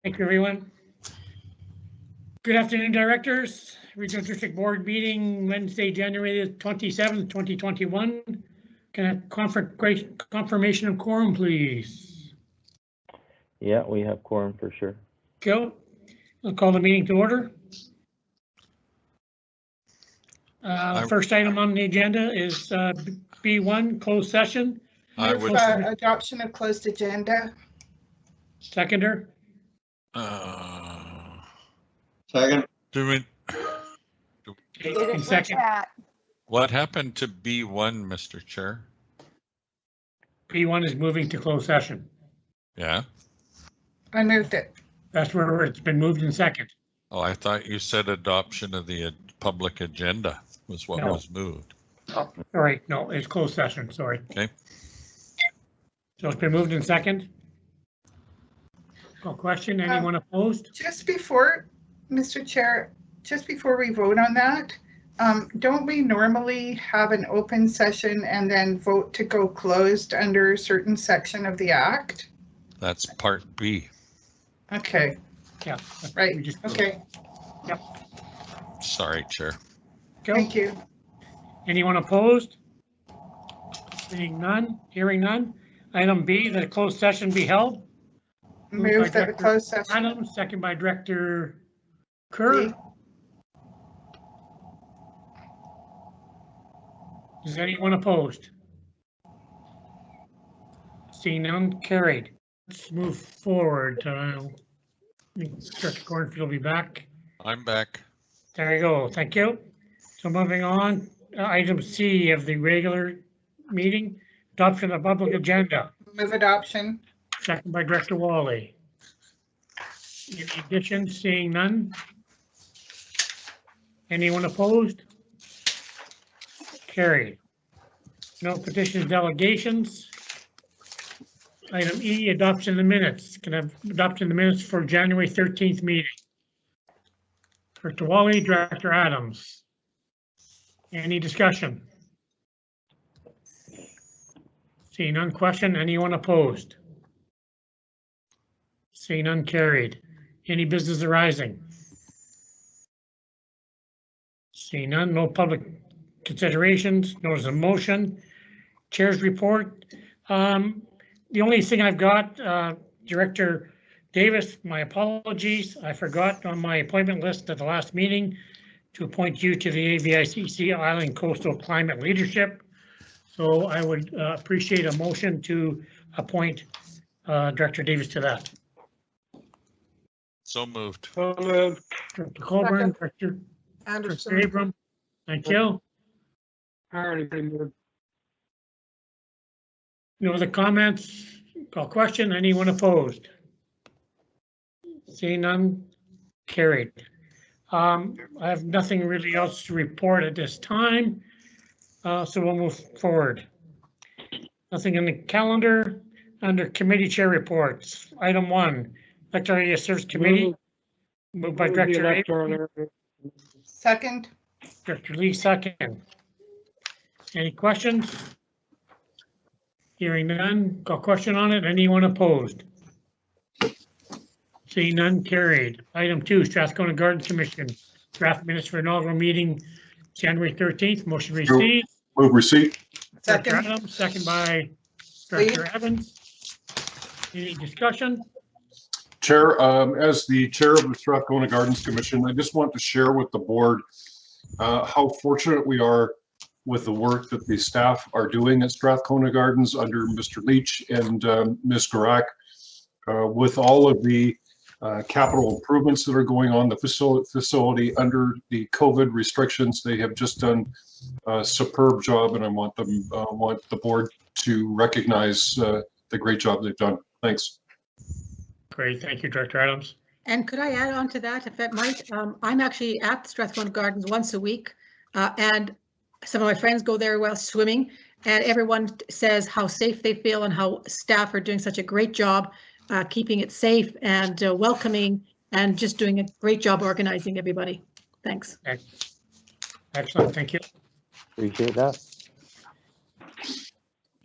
Thank you, everyone. Good afternoon, directors. Regional District Board meeting Wednesday, January 27th, 2021. Can I have confirmation of quorum, please? Yeah, we have quorum for sure. Go. I'll call the meeting to order. First item on the agenda is B1, closed session. Adoption of closed agenda. Seconder. Second. In second. What happened to B1, Mr. Chair? B1 is moving to closed session. Yeah. I moved it. That's where it's been moved in second. Oh, I thought you said adoption of the public agenda was what was moved. Oh, all right. No, it's closed session. Sorry. Okay. So it's been moved in second. Call question. Anyone opposed? Just before, Mr. Chair, just before we vote on that, don't we normally have an open session and then vote to go closed under a certain section of the Act? That's part B. Okay. Yeah. Right. Okay. Yep. Sorry, Chair. Go. Thank you. Anyone opposed? Seeing none, hearing none. Item B, that a closed session be held. Move that the closed session. Adams, second by Director Kerr. B. Is anyone opposed? Seeing none, carried. Let's move forward. Director Cornfield will be back. I'm back. There you go. Thank you. So moving on, item C of the regular meeting, adoption of public agenda. Move adoption. Second by Director Wally. Any additions? Seeing none. Anyone opposed? Carried. No petitions, delegations. Item E, adoption of the minutes. Can I have adoption of the minutes for January 13th meeting? Director Wally, Director Adams. Any discussion? Seeing none, question. Anyone opposed? Seeing none, carried. Any business arising? Seeing none, no public considerations, notice of motion. Chair's report. The only thing I've got, Director Davis, my apologies. I forgot on my appointment list at the last meeting to appoint you to the AVICC Island Coastal Climate Leadership. So I would appreciate a motion to appoint Director Davis to that. So moved. Director Colburn, Director Abram. Thank you. No other comments? Call question. Anyone opposed? Seeing none, carried. I have nothing really else to report at this time, so we'll move forward. Nothing in the calendar. Under committee chair reports, item 1, Electoral Search Committee, moved by Director Abram. Second. Director Lee, second. Any questions? Hearing none, call question on it. Anyone opposed? Seeing none, carried. Item 2, Strathcona Gardens Commission, draft minutes for inaugural meeting, January 13th. Motion received. Move receipt. Director Second. Adams, second by Director Evans. Any discussion? Chair, as the chair of the Strathcona Gardens Commission, I just want to share with the board how fortunate we are with the work that the staff are doing at Strathcona Gardens under Mr. Leach and Ms. Garak, with all of the capital improvements that are going on the facility under the COVID restrictions. They have just done a superb job, and I want the board to recognize the great job they've done. Thanks. Great, thank you, Director Adams. And could I add on to that, if that might? I'm actually at Strathcona Gardens once a week, and some of my friends go there while swimming, and everyone says how safe they feel and how staff are doing such a great job keeping it safe and welcoming, and just doing a great job organizing everybody. Thanks. Excellent, thank you. Appreciate that.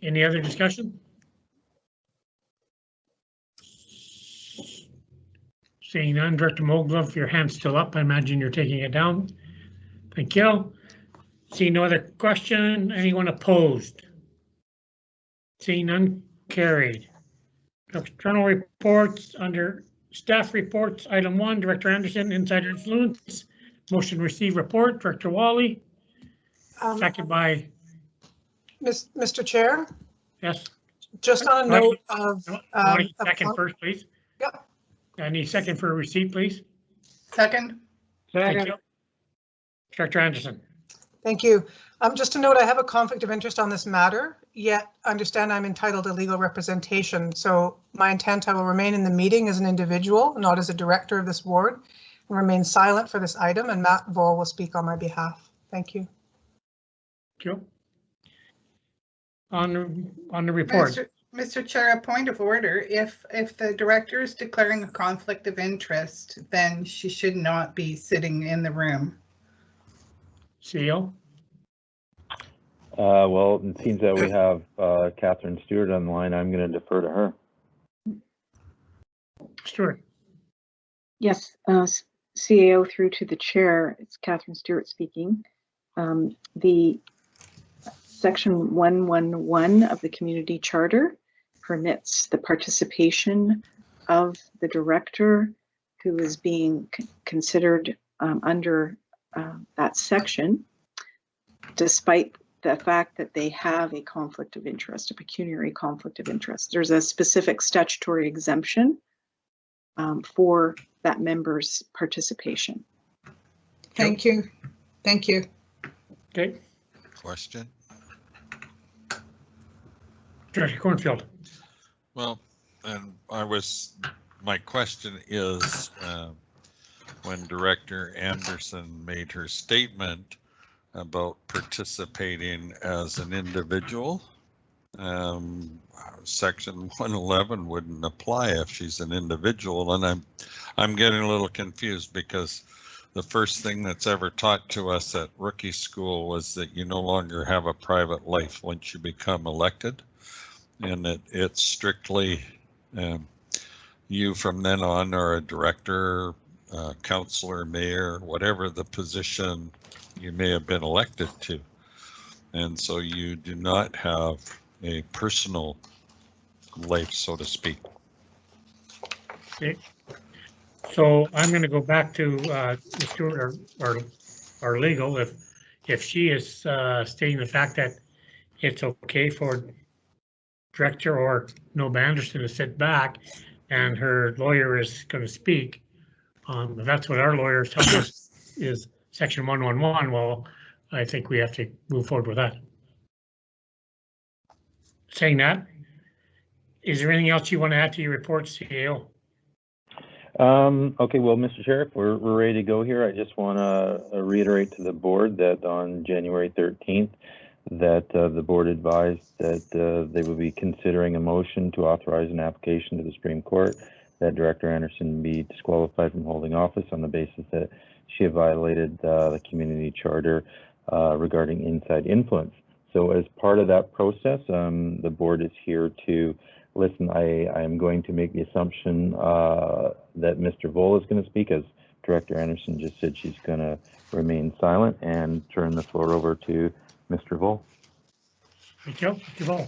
Any other discussion? Seeing none, Director Moglove, your hand's still up. I imagine you're taking it down. Thank you. Seeing no other question, anyone opposed? Seeing none, carried. External reports under staff reports, item 1, Director Anderson, insider influence. Motion to receive report, Director Wally. Second by, Mr. Chair, yes. just on a note of. Second first, please. Yep. I need second for a receipt, please. Second. Thank you. Director Anderson. Thank you. Just to note, I have a conflict of interest on this matter, yet understand I'm entitled to legal representation. So my intent, I will remain in the meeting as an individual, not as a director of this board, and remain silent for this item, and Matt Voll will speak on my behalf. Thank you. Thank you. On the report. Mr. Chair, a point of order. If the director is declaring a conflict of interest, then she should not be sitting in the room. CEO. Well, it seems that we have Catherine Stewart on the line. I'm going to defer to her. Stewart. Yes, CAO through to the chair. It's Catherine Stewart speaking. The section 111 of the community charter permits the participation of the director who is being considered under that section, despite the fact that they have a conflict of interest, a pecuniary conflict of interest. There's a specific statutory exemption for that member's participation. Thank you. Thank you. Okay. Question? Director Cornfield. Well, and my question is, when Director Anderson made her statement about participating as an individual, section 111 wouldn't apply if she's an individual, and I'm getting a little confused because the first thing that's ever taught to us at rookie school was that you no longer have a private life once you become elected, and it's strictly you from then on are a director, councillor, mayor, whatever the position you may have been elected to. And so you do not have a personal life, so to speak. Okay. So I'm going to go back to Stewart or legal. If she is stating the fact that it's okay for Director or Noba Anderson to sit back and her lawyer is going to speak, if that's what our lawyers tell us is section 111, well, I think we have to move forward with that. Saying that, is there anything else you want to add to your report, CEO? Okay, well, Mr. Chair, if we're ready to go here, I just want to reiterate to the board that on January 13th, that the board advised that they would be considering a motion to authorize an application to the Supreme Court that Director Anderson be disqualified from holding office on the basis that she had violated the community charter regarding inside influence. So as part of that process, the board is here to listen. I am going to make the assumption that Mr. Voll is going to speak, as Director Anderson just said she's going to remain silent, and turn the floor over to Mr. Voll. Thank you, Mr. Voll.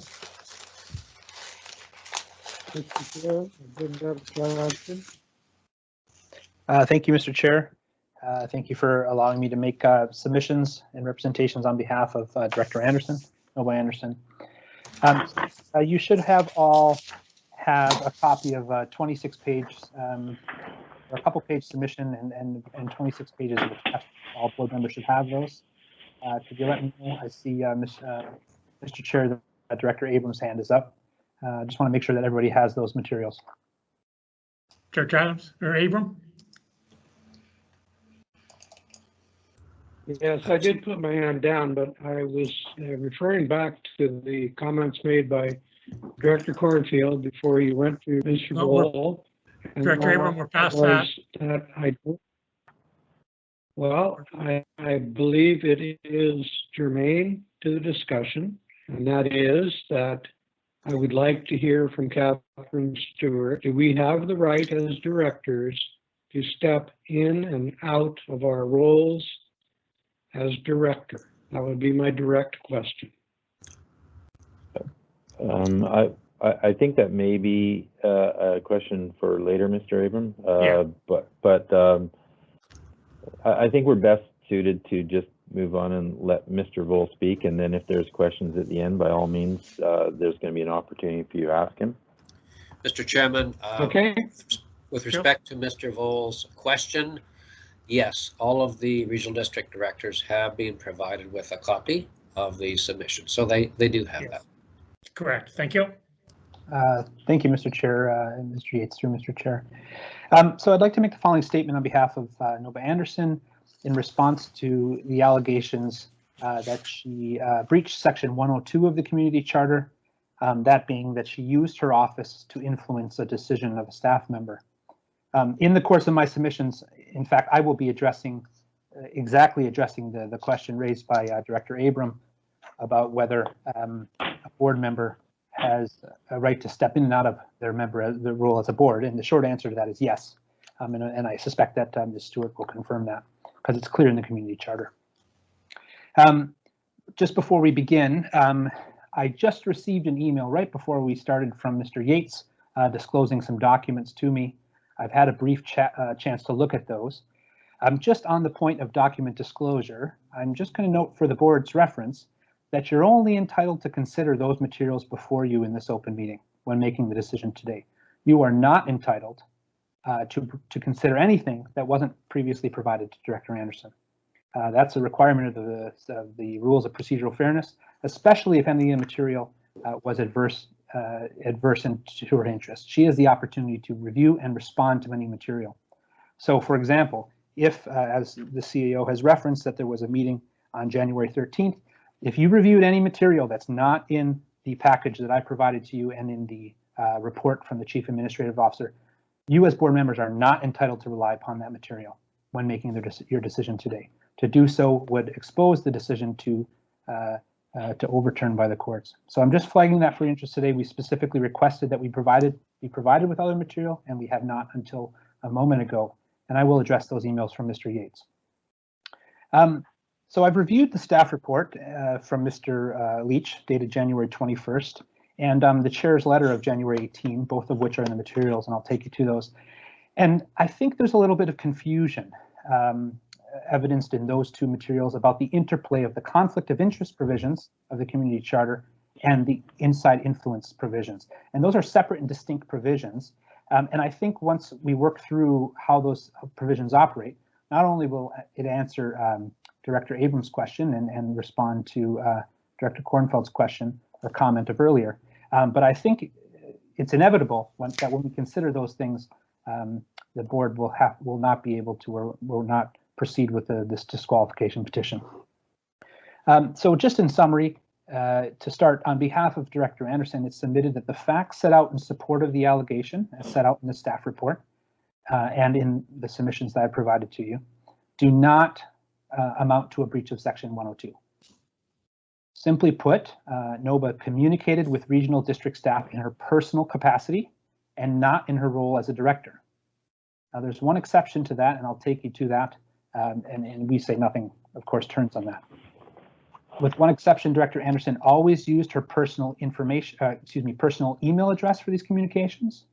Thank you, Mr. Chair. Thank you for allowing me to make submissions and representations on behalf of Director Anderson, Noba Anderson. You should have a copy of a 26-page or a couple-page submission and 26 pages of the test. All board members should have those. Could you let me know? I see Mr. Chair, that Director Abrams' hand is up. Just want to make sure that everybody has those materials. Director Adams or Abram? Yes, I did put my hand down, but I was referring back to the comments made by Director Cornfield before you went to Mr. Voll. Director Abram, we're past that. I believe it is germane to the discussion, and that is that I would like to hear from Catherine Stewart. Do we have the right as directors to step in and out of our roles as director? That would be my direct question. I think that may be a question for later, Mr. Abram. Yeah. But I think we're best suited to just move on and let Mr. Vole speak, and then if there's questions at the end, by all means, there's going to be an opportunity for you to ask him. Mr. Chairman, Okay. with respect to Mr. Vole's question, yes, all of the regional district directors have been provided with a copy of the submission, so they do have Yes. that. Correct. Thank you. Thank you, Mr. Chair, and Mr. Yates through Mr. Chair. So I'd like to make the following statement on behalf of Nova Anderson in response to the allegations that she breached Section 102 of the Community Charter, that being that she used her office to influence a decision of a staff member. In the course of my submissions, in fact, I will be addressing the question raised by Director Abram about whether a board member has a right to step in and out of their role as a board, and the short answer to that is yes. And I suspect that Ms. Stewart will confirm that because it's clear in the Community Charter. Just before we begin, I just received an email right before we started from Mr. Yates disclosing some documents to me. I've had a brief chance to look at those. Just on the point of document disclosure, I'm just going to note for the board's reference that you're only entitled to consider those materials before you in this open meeting when making the decision today. You are not entitled to consider anything that wasn't previously provided to Director Anderson. That's a requirement of the rules of procedural fairness, especially if any of the material was adverse to her interest. She has the opportunity to review and respond to any material. So, for example, if, as the CEO has referenced, that there was a meeting on January 13th, if you reviewed any material that's not in the package that I provided to you and in the report from the Chief Administrative Officer, you as board members are not entitled to rely upon that material when making your decision today. To do so would expose the decision to overturn by the courts. So I'm just flagging that for your interest today. We specifically requested that be provided with other material, and we have not until a moment ago. And I will address those emails from Mr. Yates. So I've reviewed the staff report from Mr. Leach, dated January 21st, and the chair's letter of January 18, both of which are in the materials, and I'll take you to those. And I think there's a little bit of confusion evidenced in those two materials about the interplay of the conflict of interest provisions of the Community Charter and the inside influence provisions. And those are separate and distinct provisions. And I think once we work through how those provisions operate, not only will it answer Director Abrams' question and respond to Director Kornfeld's question or comment of earlier, but I think it's inevitable that when we consider those things, the board will not be able to or will not proceed with this disqualification petition. So just in summary, to start, on behalf of Director Anderson, it's submitted that the facts set out in support of the allegation, as set out in the staff report and in the submissions that I provided to you, do not amount to a breach of Section 102. Simply put, NOVA communicated with regional district staff in her personal capacity and not in her role as a director. Now, there's one exception to that, and I'll take you to that, and we say nothing, of course, turns on that. With one exception, Director Anderson always used her personal personal email address for these communications,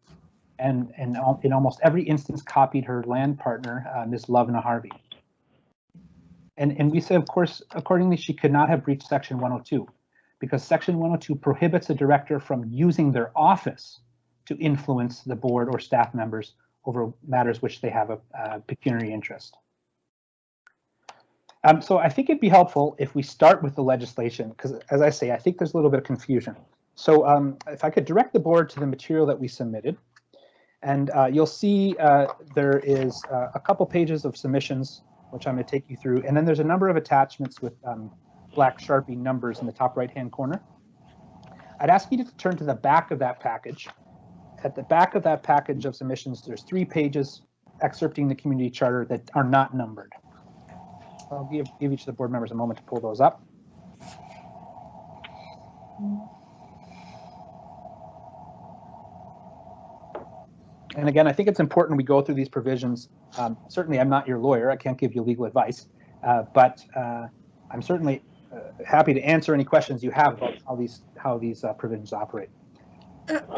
and in almost every instance copied her land partner, Ms. Lovna Harvey. And we say, of course, accordingly, she could not have breached Section 102 because Section 102 prohibits a director from using their office to influence the board or staff members over matters which they have a pecuniary interest. So I think it'd be helpful if we start with the legislation, because as I say, I think there's a little bit of confusion. So if I could direct the board to the material that we submitted, and you'll see there is a couple pages of submissions, which I'm going to take you through, and then there's a number of attachments with black Sharpie numbers in the top right-hand corner. I'd ask you to turn to the back of that package. At the back of that package of submissions, there's 3 pages excerpting the Community Charter that are not numbered. I'll give each of the board members a moment to pull those up. And again, I think it's important we go through these provisions. Certainly, I'm not your lawyer. I can't give you legal advice, but I'm certainly happy to answer any questions you have about how these provisions operate.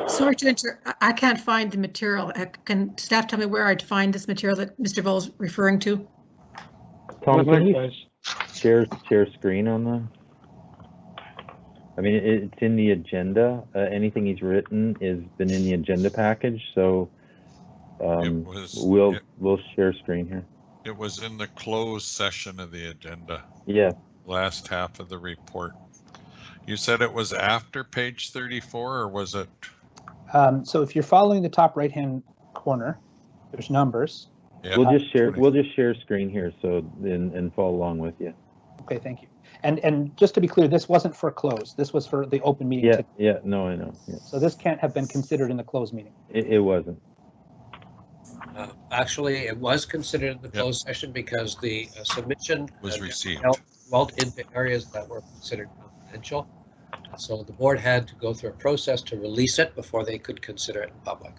Sorry to interrupt. I can't find the material. Can staff tell me where I'd find this material that Mr. Voll's referring to? Tom, can you Likewise. share screen on the? I mean, it's in the agenda. Anything he's written has been in the agenda package, so we'll share screen here. It was in the closed session of the agenda. Yeah. Last half of the report. You said it was after page 34, or was it? So if you're following the top right-hand corner, there's numbers. Yeah. We'll just share screen here, so and follow along with you. Okay, thank you. And just to be clear, this wasn't for close. This was for the open meeting. Yeah, yeah, no, I know. Yeah. So this can't have been considered in the closed meeting. It wasn't. Actually, it was considered in the closed session because the submission was received. Dwelt into areas that were considered confidential. So the board had to go through a process to release it before they could consider it in public.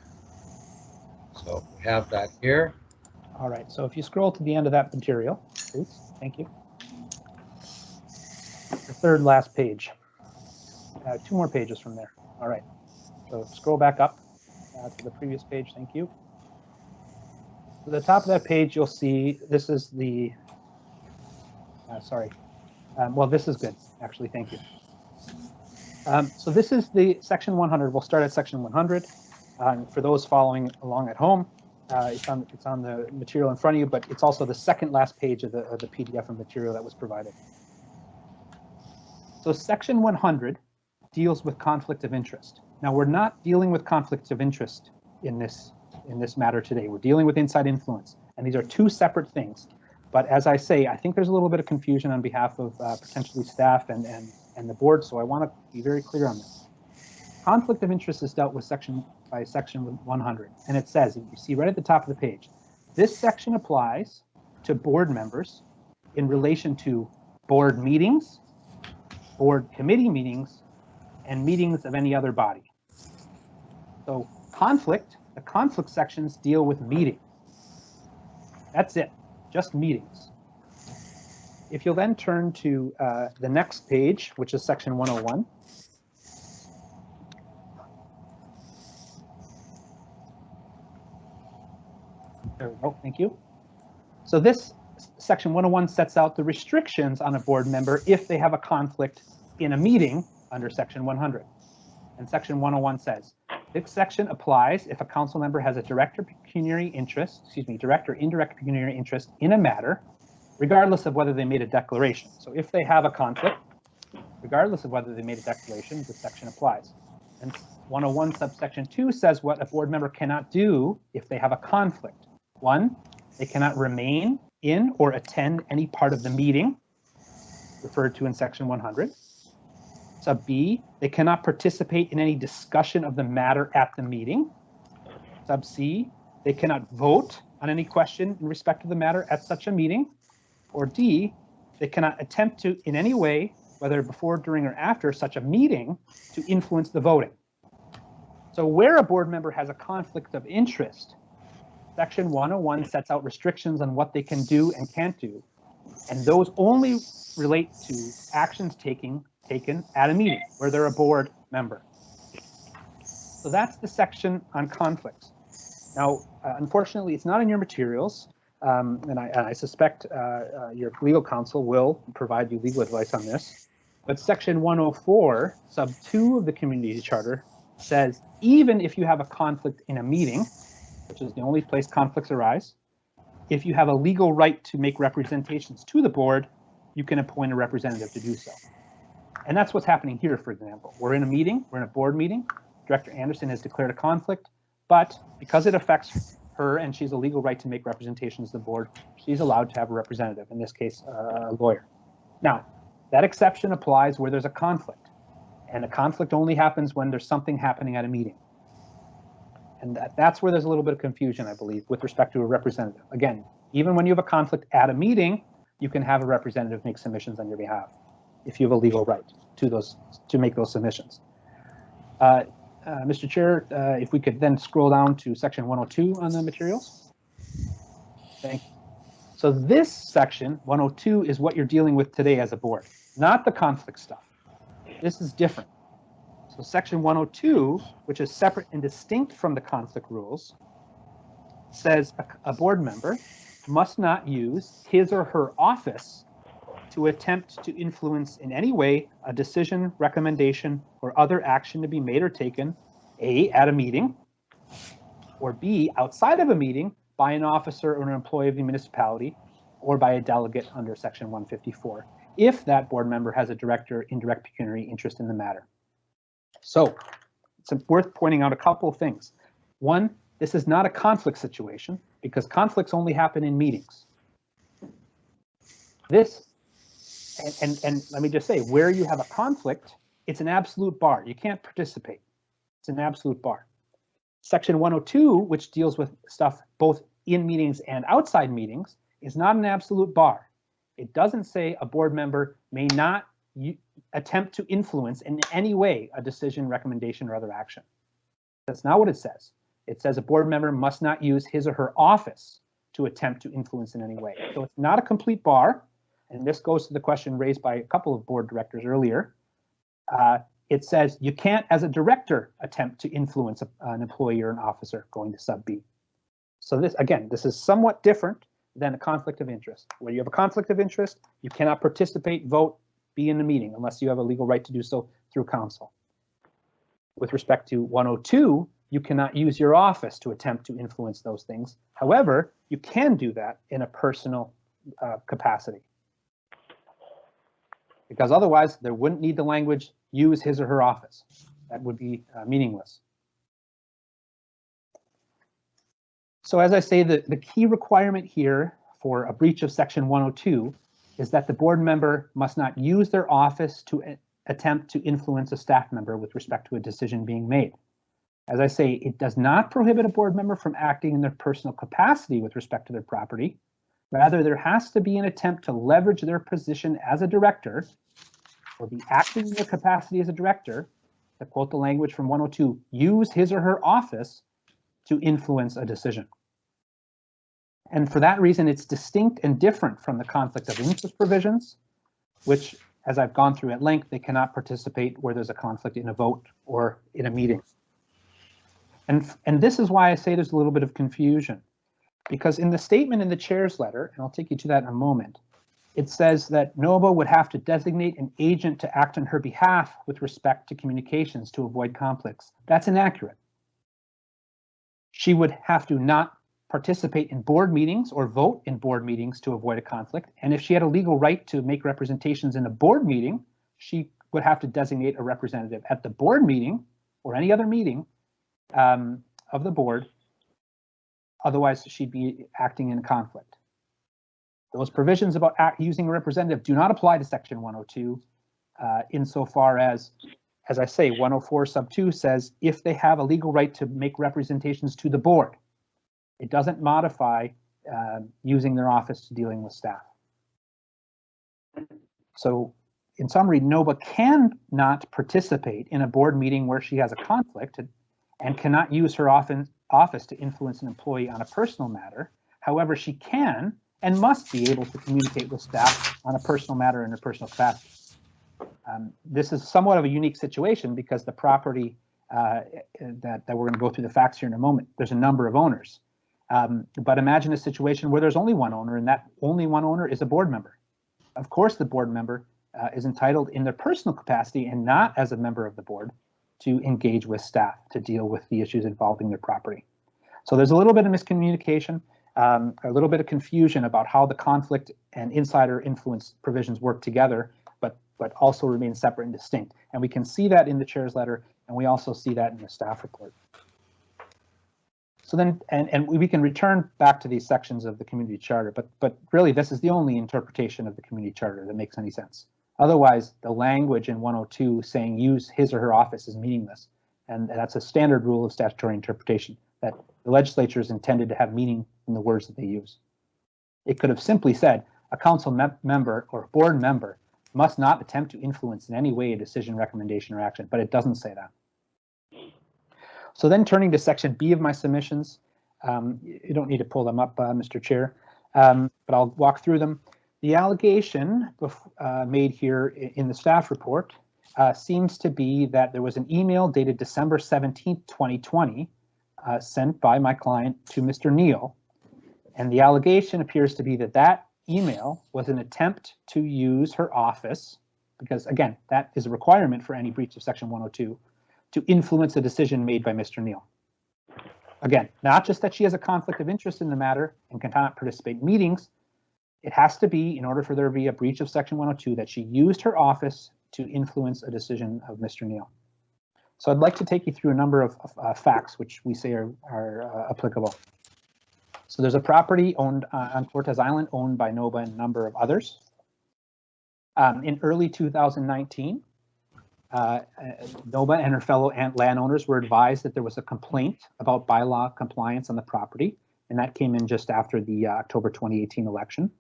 So we have that here. All right, so if you scroll to the end of that material, please, thank you. The third last page. 2 more pages from there. All right, so scroll back up to the previous page, thank you. At the top of that page, you'll see this is the, well, this is good, actually, thank you. So this is the section 100. We'll start at section 100. For those following along at home, it's on the material in front of you, but it's also the second last page of the PDF of material that was provided. So section 100 deals with conflict of interest. Now, we're not dealing with conflicts of interest in this matter today. We're dealing with inside influence, and these are 2 separate things. But as I say, I think there's a little bit of confusion on behalf of potentially staff and the board, so I want to be very clear on this. Conflict of interest is dealt with by section 100, and it says, you see right at the top of the page, this section applies to board members in relation to board meetings, board committee meetings, and meetings of any other body. So the conflict sections deal with meetings. That's it, just meetings. If you'll then turn to the next page, which is section 101. There we go, thank you. So this section 101 sets out the restrictions on a board member if they have a conflict in a meeting under section 100. And section 101 says, this section applies if a council member has a direct or indirect pecuniary interest in a matter, regardless of whether they made a declaration. So if they have a conflict, regardless of whether they made a declaration, this section applies. And 101 subsection 2 says what a board member cannot do if they have a conflict. 1, they cannot remain in or attend any part of the meeting referred to in section 100. Sub B, they cannot participate in any discussion of the matter at the meeting. Sub C, they cannot vote on any question in respect to the matter at such a meeting. Or D, they cannot attempt to, in any way, whether before, during, or after such a meeting, to influence the voting. So where a board member has a conflict of interest, section 101 sets out restrictions on what they can do and can't do. And those only relate to actions taken at a meeting where they're a board member. So that's the section on conflicts. Now, unfortunately, it's not in your materials, and I suspect your legal counsel will provide you legal advice on this. But section 104, sub 2 of the community charter says, even if you have a conflict in a meeting, which is the only place conflicts arise, if you have a legal right to make representations to the board, you can appoint a representative to do so. And that's what's happening here, for example. We're in a meeting, we're in a board meeting. Director Anderson has declared a conflict, but because it affects her and she's a legal right to make representations to the board, she's allowed to have a representative, in this case, a lawyer. Now, that exception applies where there's a conflict. And a conflict only happens when there's something happening at a meeting. And that's where there's a little bit of confusion, I believe, with respect to a representative. Again, even when you have a conflict at a meeting, you can have a representative make submissions on your behalf if you have a legal right to make those submissions. Mr. Chair, if we could then scroll down to section 102 on the materials. Thank you. So this section 102 is what you're dealing with today as a board, not the conflict stuff. This is different. So section 102, which is separate and distinct from the conflict rules, says a board member must not use his or her office to attempt to influence in any way a decision, recommendation, or other action to be made or taken, A, at a meeting, or B, outside of a meeting by an officer or an employee of the municipality, or by a delegate under section 154, if that board member has a direct or indirect pecuniary interest in the matter. So it's worth pointing out a couple of things. One, this is not a conflict situation because conflicts only happen in meetings. This, and let me just say, where you have a conflict, it's an absolute bar. You can't participate. It's an absolute bar. Section 102, which deals with stuff both in meetings and outside meetings, is not an absolute bar. It doesn't say a board member may not attempt to influence in any way a decision, recommendation, or other action. That's not what it says. It says a board member must not use his or her office to attempt to influence in any way. So it's not a complete bar. And this goes to the question raised by a couple of board directors earlier. It says you can't, as a director, attempt to influence an employee or an officer going to sub B. So this, again, this is somewhat different than a conflict of interest. When you have a conflict of interest, you cannot participate, vote, be in the meeting unless you have a legal right to do so through counsel. With respect to 102, you cannot use your office to attempt to influence those things. However, you can do that in a personal capacity. Because otherwise, there wouldn't need the language, use his or her office. That would be meaningless. So as I say, the key requirement here for a breach of section 102 is that the board member must not use their office to attempt to influence a staff member with respect to a decision being made. As I say, it does not prohibit a board member from acting in their personal capacity with respect to their property. Rather, there has to be an attempt to leverage their position as a director or be acting in their capacity as a director, to quote the language from 102, use his or her office to influence a decision. And for that reason, it's distinct and different from the conflict of interest provisions, which, as I've gone through at length, they cannot participate where there's a conflict in a vote or in a meeting. And this is why I say there's a little bit of confusion, because in the statement in the chair's letter, and I'll take you to that in a moment, it says that NOVA would have to designate an agent to act on her behalf with respect to communications to avoid conflicts. That's inaccurate. She would have to not participate in board meetings or vote in board meetings to avoid a conflict. And if she had a legal right to make representations in a board meeting, she would have to designate a representative at the board meeting or any other meeting of the board. Otherwise, she'd be acting in conflict. Those provisions about using a representative do not apply to section 102 insofar as I say, 104 sub 2 says if they have a legal right to make representations to the board. It doesn't modify using their office to dealing with staff. So in summary, NOVA cannot participate in a board meeting where she has a conflict and cannot use her office to influence an employee on a personal matter. However, she can and must be able to communicate with staff on a personal matter in her personal capacity. This is somewhat of a unique situation because the property that we're going to go through the facts here in a moment, there's a number of owners. But imagine a situation where there's only one owner and that only one owner is a board member. Of course, the board member is entitled in their personal capacity and not as a member of the board to engage with staff to deal with the issues involving their property. So there's a little bit of miscommunication, a little bit of confusion about how the conflict and insider influence provisions work together, but also remain separate and distinct. And we can see that in the chair's letter, and we also see that in the staff report. So then, and we can return back to these sections of the community charter, but really this is the only interpretation of the community charter that makes any sense. Otherwise, the language in 102 saying use his or her office is meaningless. And that's a standard rule of statutory interpretation, that the legislature is intended to have meaning in the words that they use. It could have simply said a council member or board member must not attempt to influence in any way a decision, recommendation, or action, but it doesn't say that. So then turning to section B of my submissions, you don't need to pull them up, Mr. Chair, but I'll walk through them. The allegation made here in the staff report seems to be that there was an email dated December 17th, 2020, sent by my client to Mr. Neal. And the allegation appears to be that that email was an attempt to use her office, because again, that is a requirement for any breach of section 102, to influence a decision made by Mr. Neal. Again, not just that she has a conflict of interest in the matter and cannot participate in meetings, it has to be, in order for there to be a breach of section 102, that she used her office to influence a decision of Mr. Neal. So I'd like to take you through a number of facts which we say are applicable. So there's a property owned on Cortez Island owned by NOVA and a number of others. In early 2019, NOVA and her fellow landowners were advised that there was a complaint about bylaw compliance on the property, and that came in just after the October 2018 election.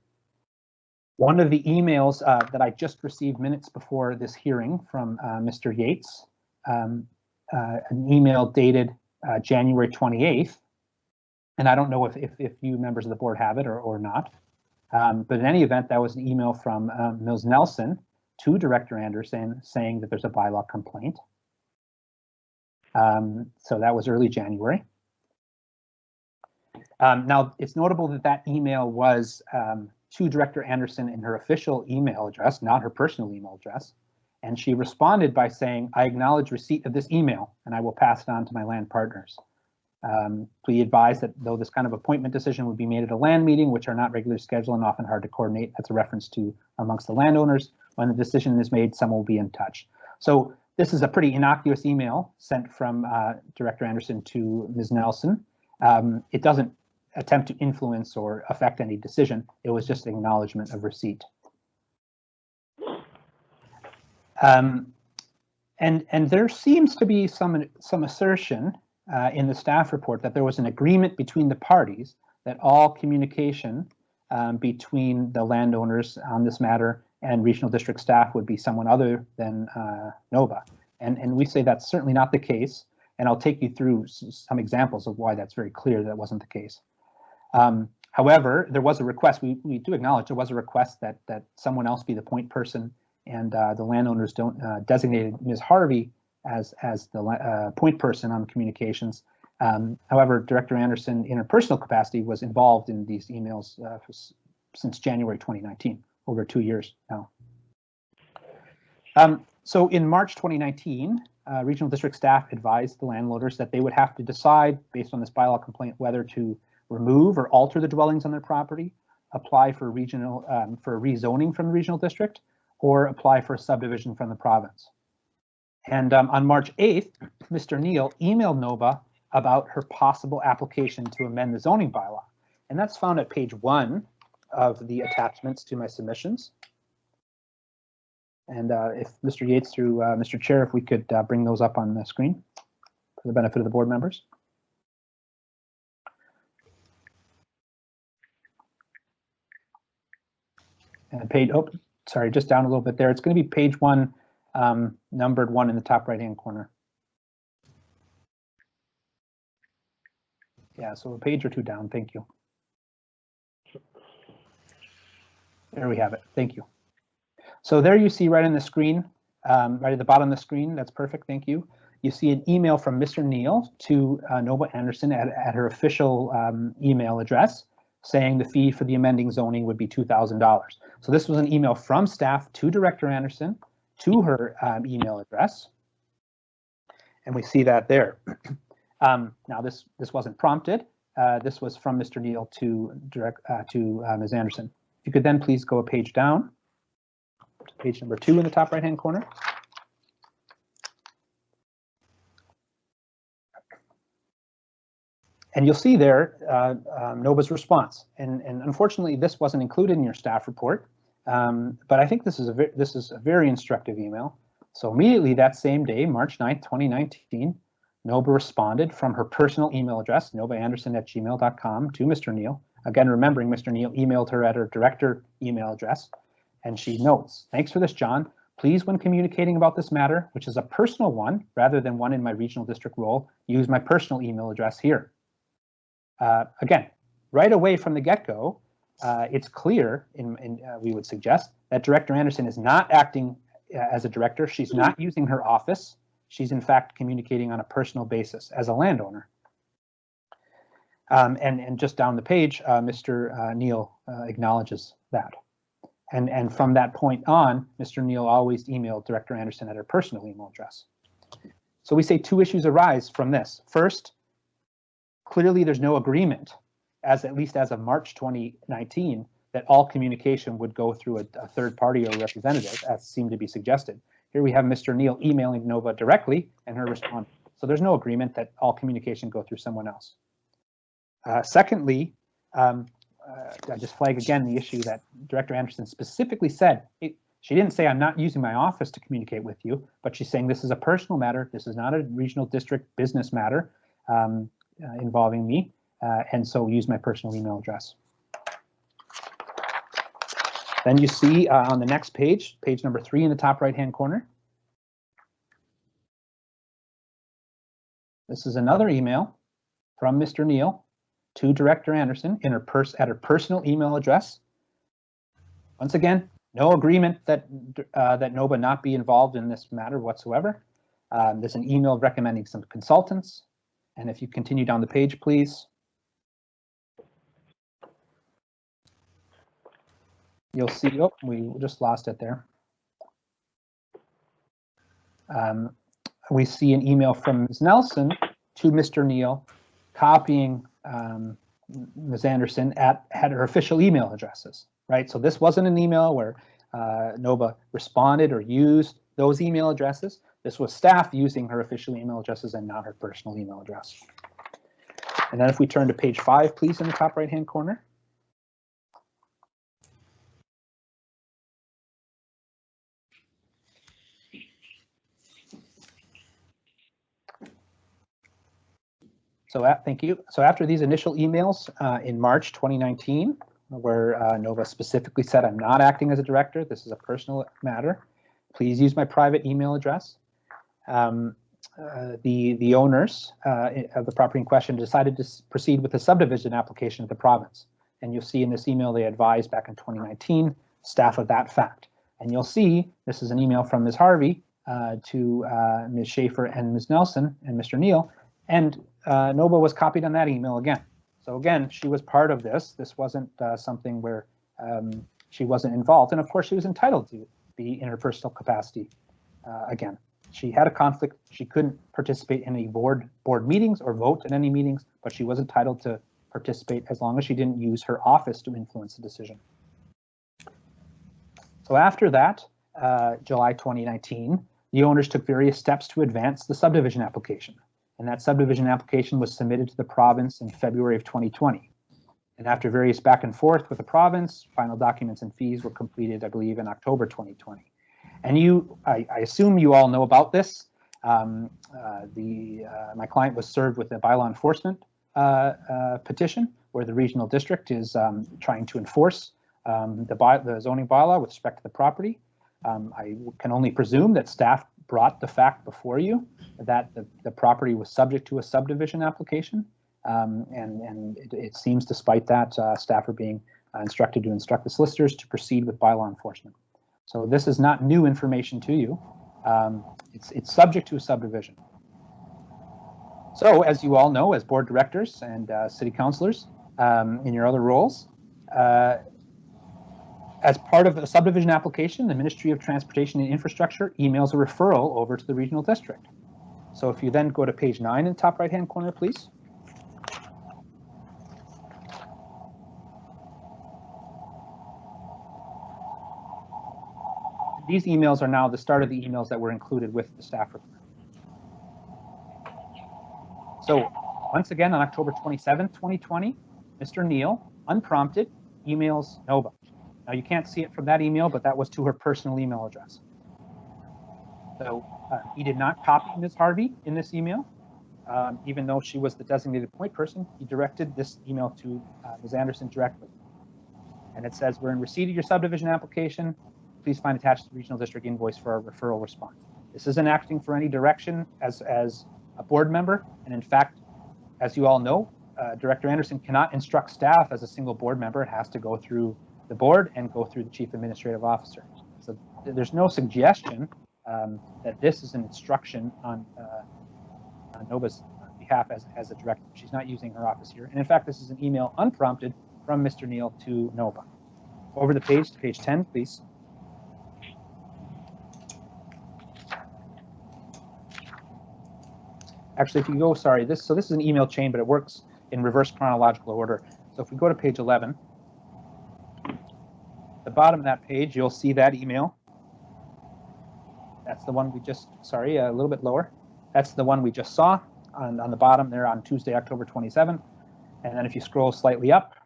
One of the emails that I just received minutes before this hearing from Mr. Yates, an email dated January 28th, and I don't know if you members of the board have it or not, but in any event, that was an email from Ms. Nelson to Director Anderson saying that there's a bylaw complaint. So that was early January. Now, it's notable that that email was to Director Anderson in her official email address, not her personal email address. And she responded by saying, "I acknowledge receipt of this email and I will pass it on to my land partners. Please advise that though this kind of appointment decision would be made at a land meeting, which are not regularly scheduled and often hard to coordinate," that's a reference to amongst the landowners. "When the decision is made, someone will be in touch." So this is a pretty innocuous email sent from Director Anderson to Ms. Nelson. It doesn't attempt to influence or affect any decision. It was just an acknowledgement of receipt. And there seems to be some assertion in the staff report that there was an agreement between the parties that all communication between the landowners on this matter and regional district staff would be someone other than NOVA. And we say that's certainly not the case. And I'll take you through some examples of why that's very clear that wasn't the case. However, there was a request, we do acknowledge there was a request that someone else be the point person, and the landowners don't designate Ms. Harvey as the point person on communications. However, Director Anderson, in her personal capacity, was involved in these emails since January 2019, over 2 years now. So in March 2019, regional district staff advised the landlords that they would have to decide, based on this bylaw complaint, whether to remove or alter the dwellings on their property, apply for regional for rezoning from the regional district, or apply for a subdivision from the province. And on March 8th, Mr. Neal emailed NOVA about her possible application to amend the zoning bylaw. And that's found at page 1 of the attachments to my submissions. And if Mr. Yates, through Mr. Chair, if we could bring those up on the screen for the benefit of the board members. And page, oh, sorry, just down a little bit there. It's going to be page 1, numbered 1 in the top right-hand corner. Yeah, so a page or 2 down. Thank you. There we have it. Thank you. So there you see right on the screen, right at the bottom of the screen. That's perfect. Thank you. You see an email from Mr. Neal to NOVA Anderson at her official email address, saying the fee for the amending zoning would be $2,000. So this was an email from staff to Director Anderson to her email address. And we see that there. Now this wasn't prompted. This was from Mr. Neal to Ms. Anderson. If you could then please go a page down to page number 2 in the top right-hand corner. And you'll see there NOVA's response. And unfortunately, this wasn't included in your staff report, but I think this is a very instructive email. So immediately that same day, March 9th, 2019, NOVA responded from her personal email address, novaanderson@gmail.com, to Mr. Neal. Again, remembering Mr. Neal emailed her at her director email address, and she notes, "Thanks for this, John. Please, when communicating about this matter, which is a personal one rather than one in my regional district role, use my personal email address here. Again, right away from the get-go, it's clear, we would suggest, that Director Anderson is not acting as a director. She's not using her office. She's in fact communicating on a personal basis as a landowner. And just down the page, Mr. Neal acknowledges that. And from that point on, Mr. Neal always emailed Director Anderson at her personal email address. So we say two issues arise from this. First, clearly there's no agreement, at least as of March 2019, that all communication would go through a third party or representative, as seemed to be suggested. Here we have Mr. Neal emailing Nova directly and her responding. So there's no agreement that all communication go through someone else. Secondly, I just flag again the issue that Director Anderson specifically said. She didn't say, I'm not using my office to communicate with you, but she's saying this is a personal matter. This is not a regional district business matter involving me, and so use my personal email address. Then you see on the next page, page number 3 in the top right-hand corner. This is another email from Mr. Neal to Director Anderson at her personal email address. Once again, no agreement that Nova not be involved in this matter whatsoever. There's an email recommending some consultants. And if you continue down the page, please. You'll see, oh, we just lost it there. We see an email from Ms. Nelson to Mr. Neal copying Ms. Anderson at her official email addresses, right? So this wasn't an email where Nova responded or used those email addresses. This was staff using her official email addresses and not her personal email address. And then if we turn to page 5, please, in the top right-hand corner. So thank you. So after these initial emails in March 2019, where Nova specifically said, I'm not acting as a director, this is a personal matter, please use my private email address. The owners of the property in question decided to proceed with the subdivision application of the province. And you'll see in this email they advised back in 2019 staff of that fact. And you'll see this is an email from Ms. Harvey to Ms. Schaefer and Ms. Nelson and Mr. Neal. And Nova was copied on that email again. So again, she was part of this. This wasn't something where she wasn't involved. And of course, she was entitled to be in her personal capacity again. She had a conflict. She couldn't participate in any board meetings or vote in any meetings, but she was entitled to participate as long as she didn't use her office to influence the decision. So after that, July 2019, the owners took various steps to advance the subdivision application. And that subdivision application was submitted to the province in February of 2020. And after various back and forth with the province, final documents and fees were completed, I believe, in October 2020. And I assume you all know about this. My client was served with a bylaw enforcement petition where the regional district is trying to enforce the zoning bylaw with respect to the property. I can only presume that staff brought the fact before you that the property was subject to a subdivision application. And it seems despite that, staff are being instructed to instruct the solicitors to proceed with bylaw enforcement. So this is not new information to you. It's subject to a subdivision. So as you all know, as board directors and city councilors in your other roles, as part of a subdivision application, the Ministry of Transportation and Infrastructure emails a referral over to the regional district. So if you then go to page 9 in the top right-hand corner, please. These emails are now the start of the emails that were included with the staff report. So once again, on October 27th, 2020, Mr. Neal, unprompted, emails Nova. Now you can't see it from that email, but that was to her personal email address. So he did not copy Ms. Harvey in this email, even though she was the designated point person. He directed this email to Ms. Anderson directly. And it says, we're in receipt of your subdivision application. please find attached the regional district invoice for our referral response. This isn't acting for any direction as a board member. And in fact, as you all know, Director Anderson cannot instruct staff as a single board member. It has to go through the board and go through the chief administrative officer. So there's no suggestion that this is an instruction on Nova's behalf as a director. She's not using her office here. And in fact, this is an email unprompted from Mr. Neal to Nova. Over the page to page 10, please. Actually, if you go, sorry, this is an email chain, but it works in reverse chronological order. So if we go to page 11, the bottom of that page, you'll see that email. That's the one we just, sorry, a little bit lower. That's the one we just saw on the bottom there on Tuesday, October 27th. And then if you scroll slightly up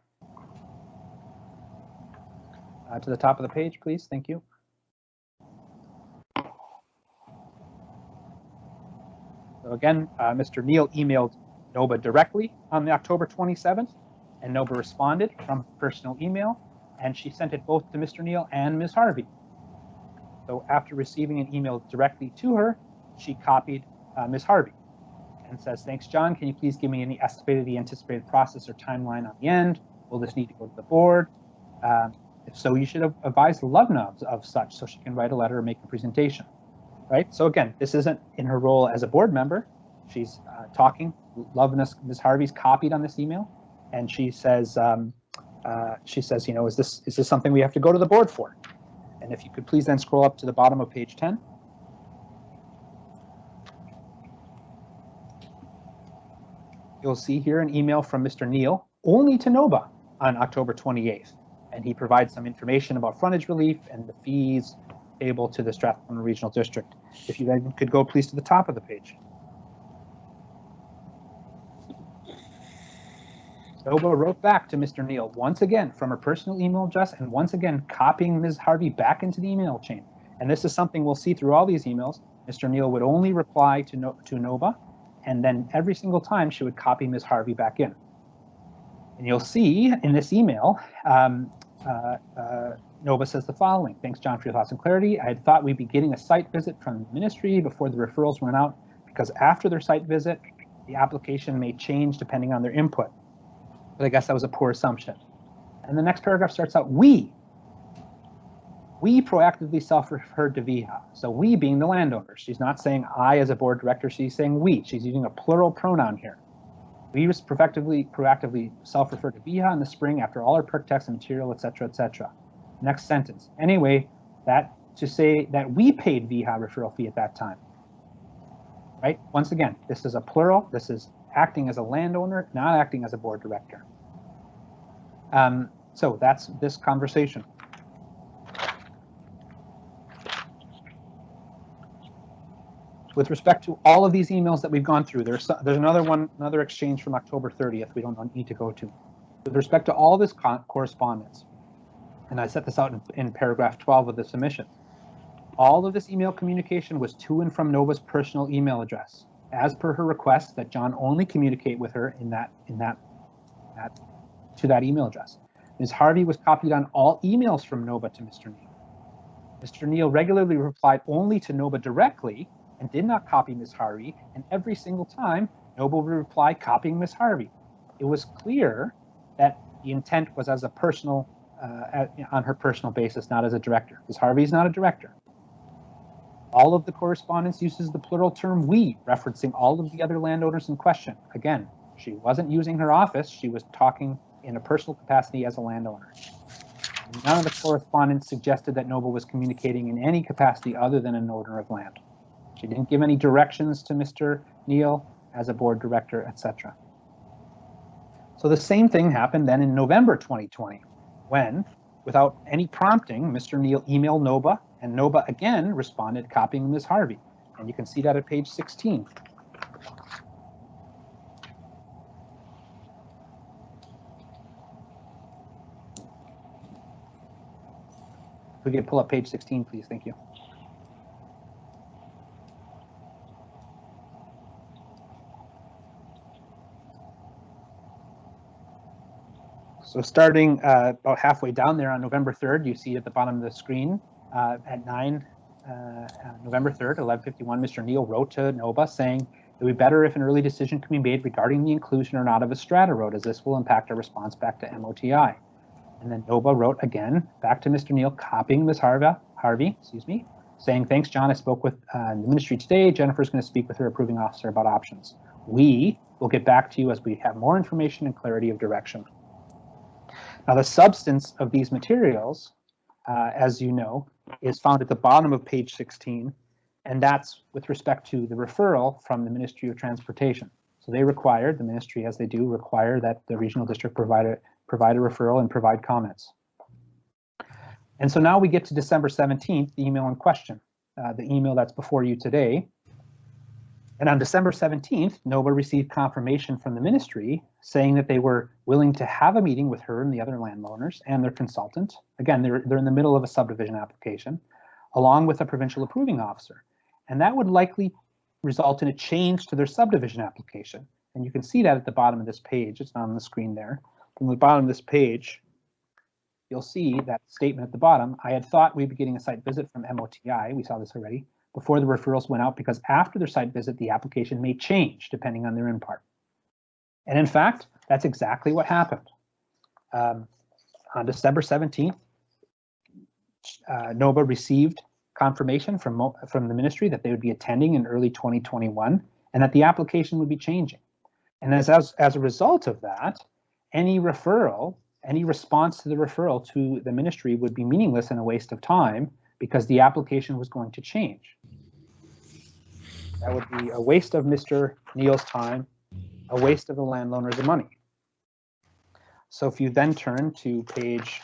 to the top of the page, please, thank you. So again, Mr. Neal emailed Nova directly on the October 27th, and Nova responded from personal email, and she sent it both to Mr. Neal and Ms. Harvey. So after receiving an email directly to her, she copied Ms. Harvey and says, "Thanks, John. Can you please give me any the anticipated process or timeline on the end? Will this need to go to the board? If so, you should have advised Lovna of such so she can write a letter or make a presentation." Right? So again, this isn't in her role as a board member. She's talking. Ms. Harvey's copied on this email, and she says, you know, is this something we have to go to the board for? And if you could please then scroll up to the bottom of page 10. You'll see here an email from Mr. Neal only to Nova on October 28th. And he provides some information about frontage relief and the fees payable to the Strathcona Regional District. If you then could go please to the top of the page. Nova wrote back to Mr. Neal once again from her personal email address and once again copying Ms. Harvey back into the email chain. And this is something we'll see through all these emails. Mr. Neal would only reply to Nova, and then every single time she would copy Ms. Harvey back in. And you'll see in this email, Nova says the following: "Thanks, John, for your thoughts and clarity. I had thought we'd be getting a site visit from the ministry before the referrals went out, because after their site visit, the application may change depending on their input. But I guess that was a poor assumption." And the next paragraph starts out, we proactively self-referred to VHA. So we being the landowner. She's not saying I as a board director, she's saying we. She's using a plural pronoun here. We proactively self-referred to VHA in the spring after all our perk text and material, etc., etc. Next sentence. Anyway, that to say that we paid VHA referral fee at that time. Right? Once again, this is a plural. This is acting as a landowner, not acting as a board director. So that's this conversation. With respect to all of these emails that we've gone through, there's another exchange from October 30th we don't need to go to. With respect to all this correspondence, and I set this out in paragraph 12 of the submission, all of this email communication was to and from Nova's personal email address, as per her request that John only communicate with her to that email address. Ms. Harvey was copied on all emails from Nova to Mr. Neal. Mr. Neal regularly replied only to Nova directly and did not copy Ms. Harvey, and every single time Nova would reply copying Ms. Harvey. It was clear that the intent was as a personal, on her personal basis, not as a director. Ms. Harvey is not a director. All of the correspondence uses the plural term we, referencing all of the other landowners in question. Again, she wasn't using her office, she was talking in a personal capacity as a landowner. And none of the correspondence suggested that Nova was communicating in any capacity other than an owner of land. She didn't give any directions to Mr. Neal as a board director, etc. So the same thing happened then in November 2020, when, without any prompting, Mr. Neal emailed Nova, and Nova again responded copying Ms. Harvey. And you can see that at page 16. If we could pull up page 16, please, thank you. So starting about halfway down there on November 3rd, you see at the bottom of the screen At November 3rd, 11:51, Mr. Neal wrote to NOBA saying it would be better if an early decision can be made regarding the inclusion or not of a strata road, as this will impact our response back to MOTI. And then NOBA wrote again back to Mr. Neal, copying Ms. Harvey, saying, thanks, John. I spoke with the ministry today. Jennifer's going to speak with her approving officer about options. We will get back to you as we have more information and clarity of direction. Now, the substance of these materials, as you know, is found at the bottom of page 16, and that's with respect to the referral from the Ministry of Transportation. So they required, the ministry as they do, require that the regional district provide a referral and provide comments. And so now we get to December 17th, the email in question, the email that's before you today. And on December 17th, NOBA received confirmation from the ministry saying that they were willing to have a meeting with her and the other landowners and their consultant. Again, they're in the middle of a subdivision application, along with a provincial approving officer. And that would likely result in a change to their subdivision application. And you can see that at the bottom of this page. It's not on the screen there. From the bottom of this page, you'll see that statement at the bottom. I had thought we'd be getting a site visit from MOTI. We saw this already before the referrals went out, because after their site visit, the application may change depending on their input. And in fact, that's exactly what happened. On December 17th, NOBA received confirmation from the ministry that they would be attending in early 2021 and that the application would be changing. And as a result of that, any referral, any response to the referral to the ministry would be meaningless and a waste of time, because the application was going to change. That would be a waste of Mr. Neal's time, a waste of the landowner's money. So if you then turn to page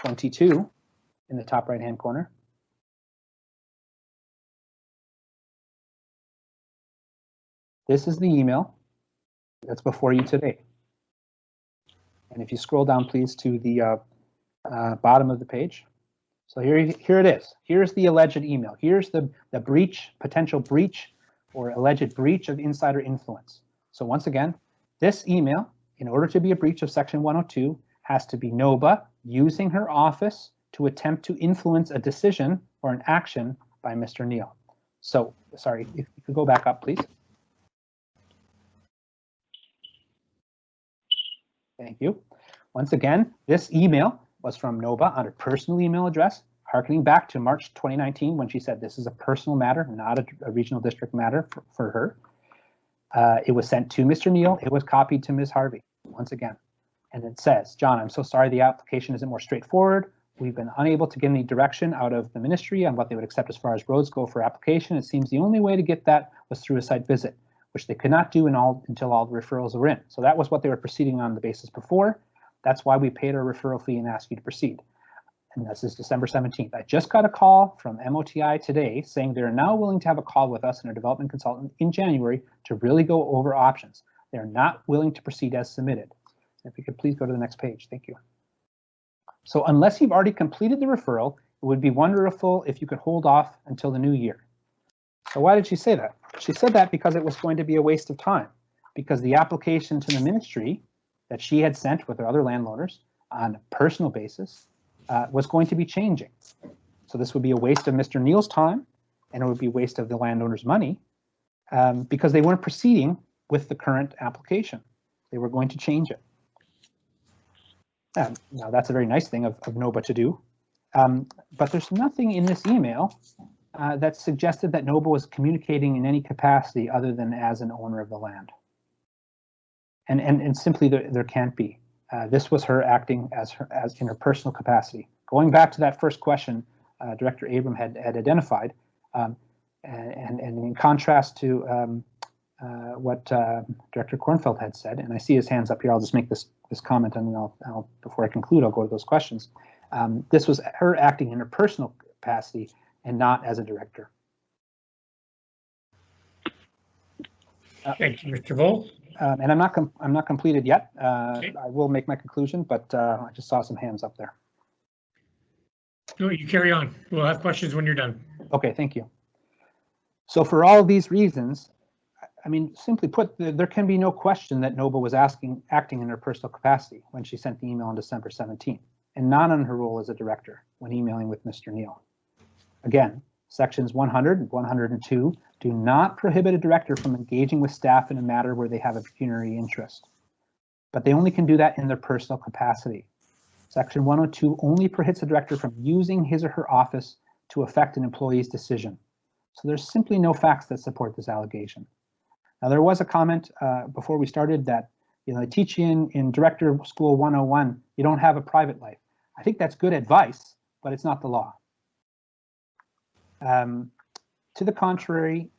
22 in the top right-hand corner, this is the email that's before you today. And if you scroll down, please, to the bottom of the page. So here it is. Here's the alleged email. Here's the breach, potential breach, or alleged breach of insider influence. So once again, this email, in order to be a breach of Section 102, has to be NOBA using her office to attempt to influence a decision or an action by Mr. Neal. So, sorry, if you could go back up, please. Thank you. Once again, this email was from NOBA on her personal email address, harkening back to March 2019 when she said this is a personal matter, not a regional district matter for her. It was sent to Mr. Neal. It was copied to Ms. Harvey, once again. And it says, John, I'm so sorry the application isn't more straightforward. We've been unable to get any direction out of the ministry on what they would accept as far as roads go for application. It seems the only way to get that was through a site visit, which they could not do until all the referrals were in. So that was what they were proceeding on the basis before. That's why we paid our referral fee and asked you to proceed. And this is December 17th. I just got a call from MOTI today saying they're now willing to have a call with us and our development consultant in January to really go over options. They're not willing to proceed as submitted. If you could please go to the next page. Thank you. So unless you've already completed the referral, it would be wonderful if you could hold off until the new year. So why did she say that? She said that because it was going to be a waste of time, because the application to the ministry that she had sent with her other landowners on a personal basis was going to be changing. So this would be a waste of Mr. Neal's time, and it would be a waste of the landowner's money, because they weren't proceeding with the current application. They were going to change it. Now that's a very nice thing of NOBA to do, but there's nothing in this email that suggested that NOBA was communicating in any capacity other than as an owner of the land. And simply there can't be. This was her acting as in her personal capacity. Going back to that first question, Director Abram had identified, and in contrast to what Director Kornfeld had said, and I see his hands up here. I'll just make this comment, and then I'll before I conclude, I'll go to those questions. This was her acting in her personal capacity and not as a director. Thank you, Mr. Vole. And I'm not completed yet. Okay. I will make my conclusion, but I just saw some hands up there. No, you carry on. We'll have questions when you're done. Okay, thank you. So for all of these reasons, I mean, simply put, there can be no question that NOBA was acting in her personal capacity when she sent the email on December 17th. and not on her role as a director when emailing with Mr. Neal. Again, sections 100 and 102 do not prohibit a director from engaging with staff in a matter where they have a pecuniary interest, but they only can do that in their personal capacity. Section 102 only prohibits a director from using his or her office to affect an employee's decision. So there's simply no facts that support this allegation. Now, there was a comment before we started that, they teach you in Director School 101, you don't have a private life. I think that's good advice, but it's not the law. To the contrary,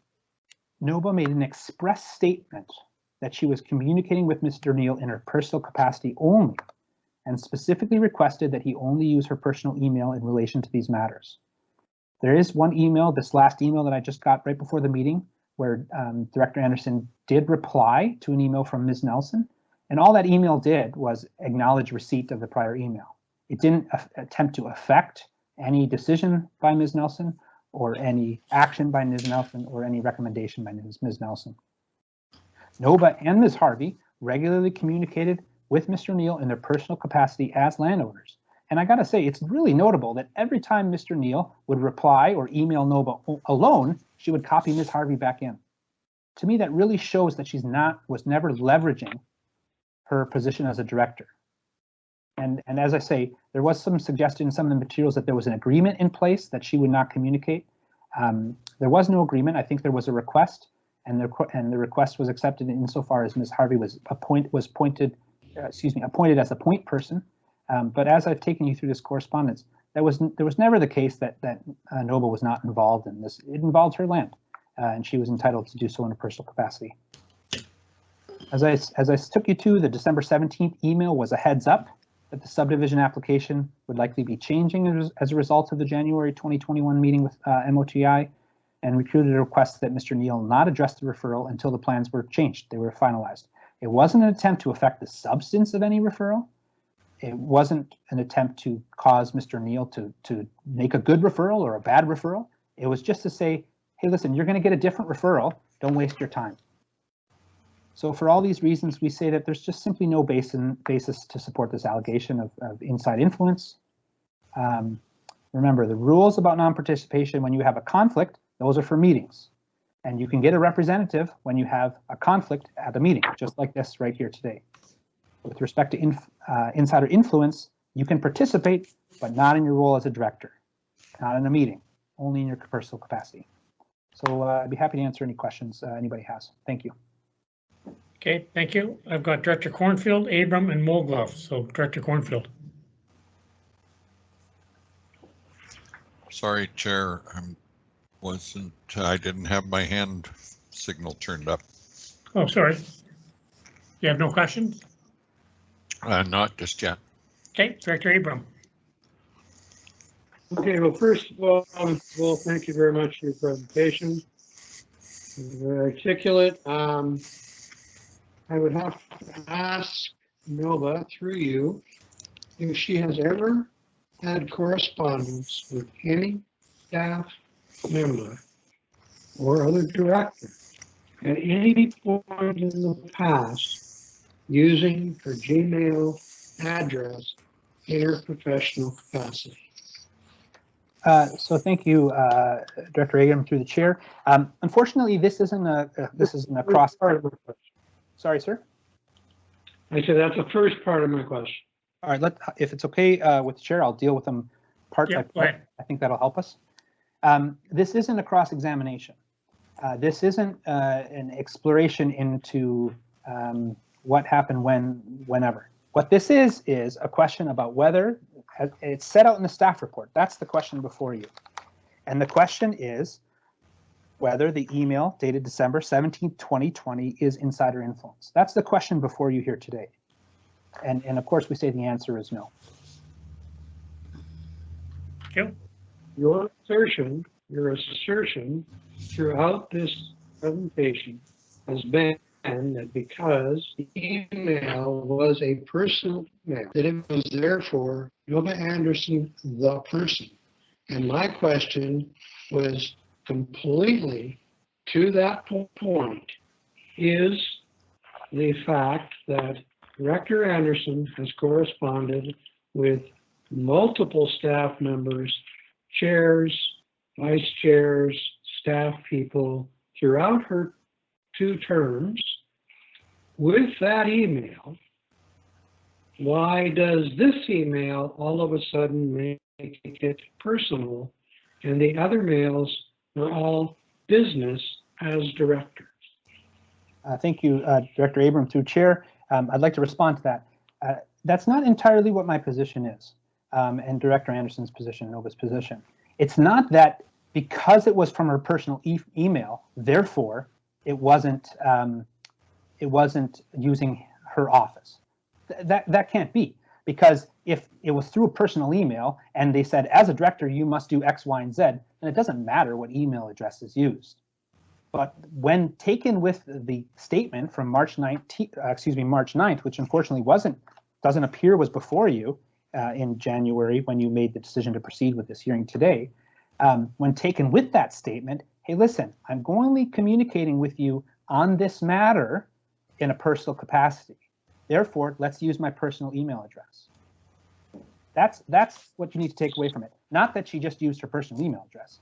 Nova made an express statement that she was communicating with Mr. Neal in her personal capacity only, and specifically requested that he only use her personal email in relation to these matters. There is one email, this last email that I just got right before the meeting, where Director Anderson did reply to an email from Ms. Nelson, and all that email did was acknowledge receipt of the prior email. It didn't attempt to affect any decision by Ms. Nelson, or any action by Ms. Nelson, or any recommendation by Ms. Nelson. Nova and Ms. Harvey regularly communicated with Mr. Neal in their personal capacity as landowners. And I gotta say, it's really notable that every time Mr. Neal would reply or email Nova alone, she would copy Ms. Harvey back in. To me, that really shows that was never leveraging her position as a director. And as I say, there was some suggestion in some of the materials that there was an agreement in place that she would not communicate. There was no agreement. I think there was a request, and the request was accepted insofar as Ms. Harvey was appointed as a point person. But as I've taken you through this correspondence, there was never the case that Nova was not involved in this. It involved her land, and she was entitled to do so in a personal capacity. As I took you to, the December 17th email was a heads up that the subdivision application would likely be changing as a result of the January 2021 meeting with MOTI, and recruited a request that Mr. Neal not address the referral until the plans were changed, they were finalized. It wasn't an attempt to affect the substance of any referral. It wasn't an attempt to cause Mr. Neal to make a good referral or a bad referral. It was just to say, hey, listen, you're going to get a different referral. Don't waste your time. So for all these reasons, we say that there's just simply no basis to support this allegation of inside influence. Remember, the rules about non-participation, when you have a conflict, those are for meetings. And you can get a representative when you have a conflict at a meeting, just like this right here today. With respect to insider influence, you can participate, but not in your role as a director, not in a meeting, only in your personal capacity. So I'd be happy to answer any questions anybody has. Thank you. Okay, thank you. I've got Director Cornfield, Abram, and Molglove. So Director Cornfield. Sorry, Chair, I didn't have my hand signal turned up. Oh, sorry. You have no questions? Not just yet. Okay, Director Abram. Okay, well, first of all, thank you very much for your presentation. Very articulate. I would have to ask Nova, through you, if she has ever had correspondence with any staff member or other director at any point in the past using her Gmail address in her professional capacity. So thank you, Director Abram, through the chair. Unfortunately, this isn't a cross. Sorry, sir. I said that's the first part of my question. All right, if it's okay with the chair, I'll deal with them part by part. I think that'll help us. This isn't a cross-examination. This isn't an exploration into what happened whenever. What this is a question about whether it's set out in the staff report. That's the question before you. And the question is whether the email dated December 17th, 2020 is insider influence. That's the question before you here today. And of course, we say the answer is no. Okay. Your assertion throughout this presentation has been that because the email was a personal email, that it was therefore Nova Anderson, the person. And my question was completely to that point, is the fact that Director Anderson has corresponded with multiple staff members, chairs, vice chairs, staff people throughout her 2 terms with that email. Why does this email all of a sudden make it personal and the other mails are all business as director? Thank you, Director Abram, through Chair. I'd like to respond to that. That's not entirely what my position is, and Director Anderson's position, Nova's position. It's not that because it was from her personal email, therefore it wasn't using her office. That can't be, because if it was through a personal email and they said, as a director, you must do X, Y, and Z, then it doesn't matter what email address is used. But when taken with the statement from March 9th, which unfortunately doesn't appear was before you in January when you made the decision to proceed with this hearing today, when taken with that statement, hey, listen, I'm going to be communicating with you on this matter in a personal capacity. Therefore, let's use my personal email address. That's what you need to take away from it. Not that she just used her personal email address.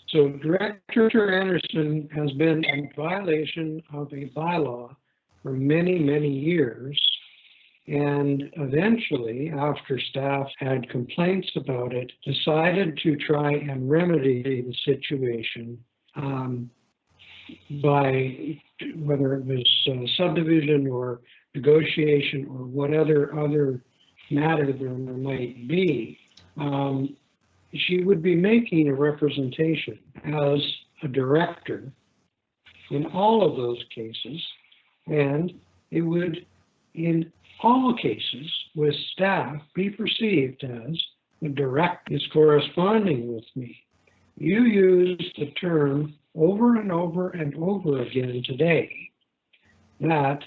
So Director Anderson has been in violation of a bylaw for many, many years. And eventually, after staff had complaints about it, decided to try and remedy the situation by whether it was subdivision or negotiation or whatever other matter there might be. She would be making a representation as a director in all of those cases, and it would, in all cases with staff, be perceived as the director is corresponding with me. You used the term over and over and over again today that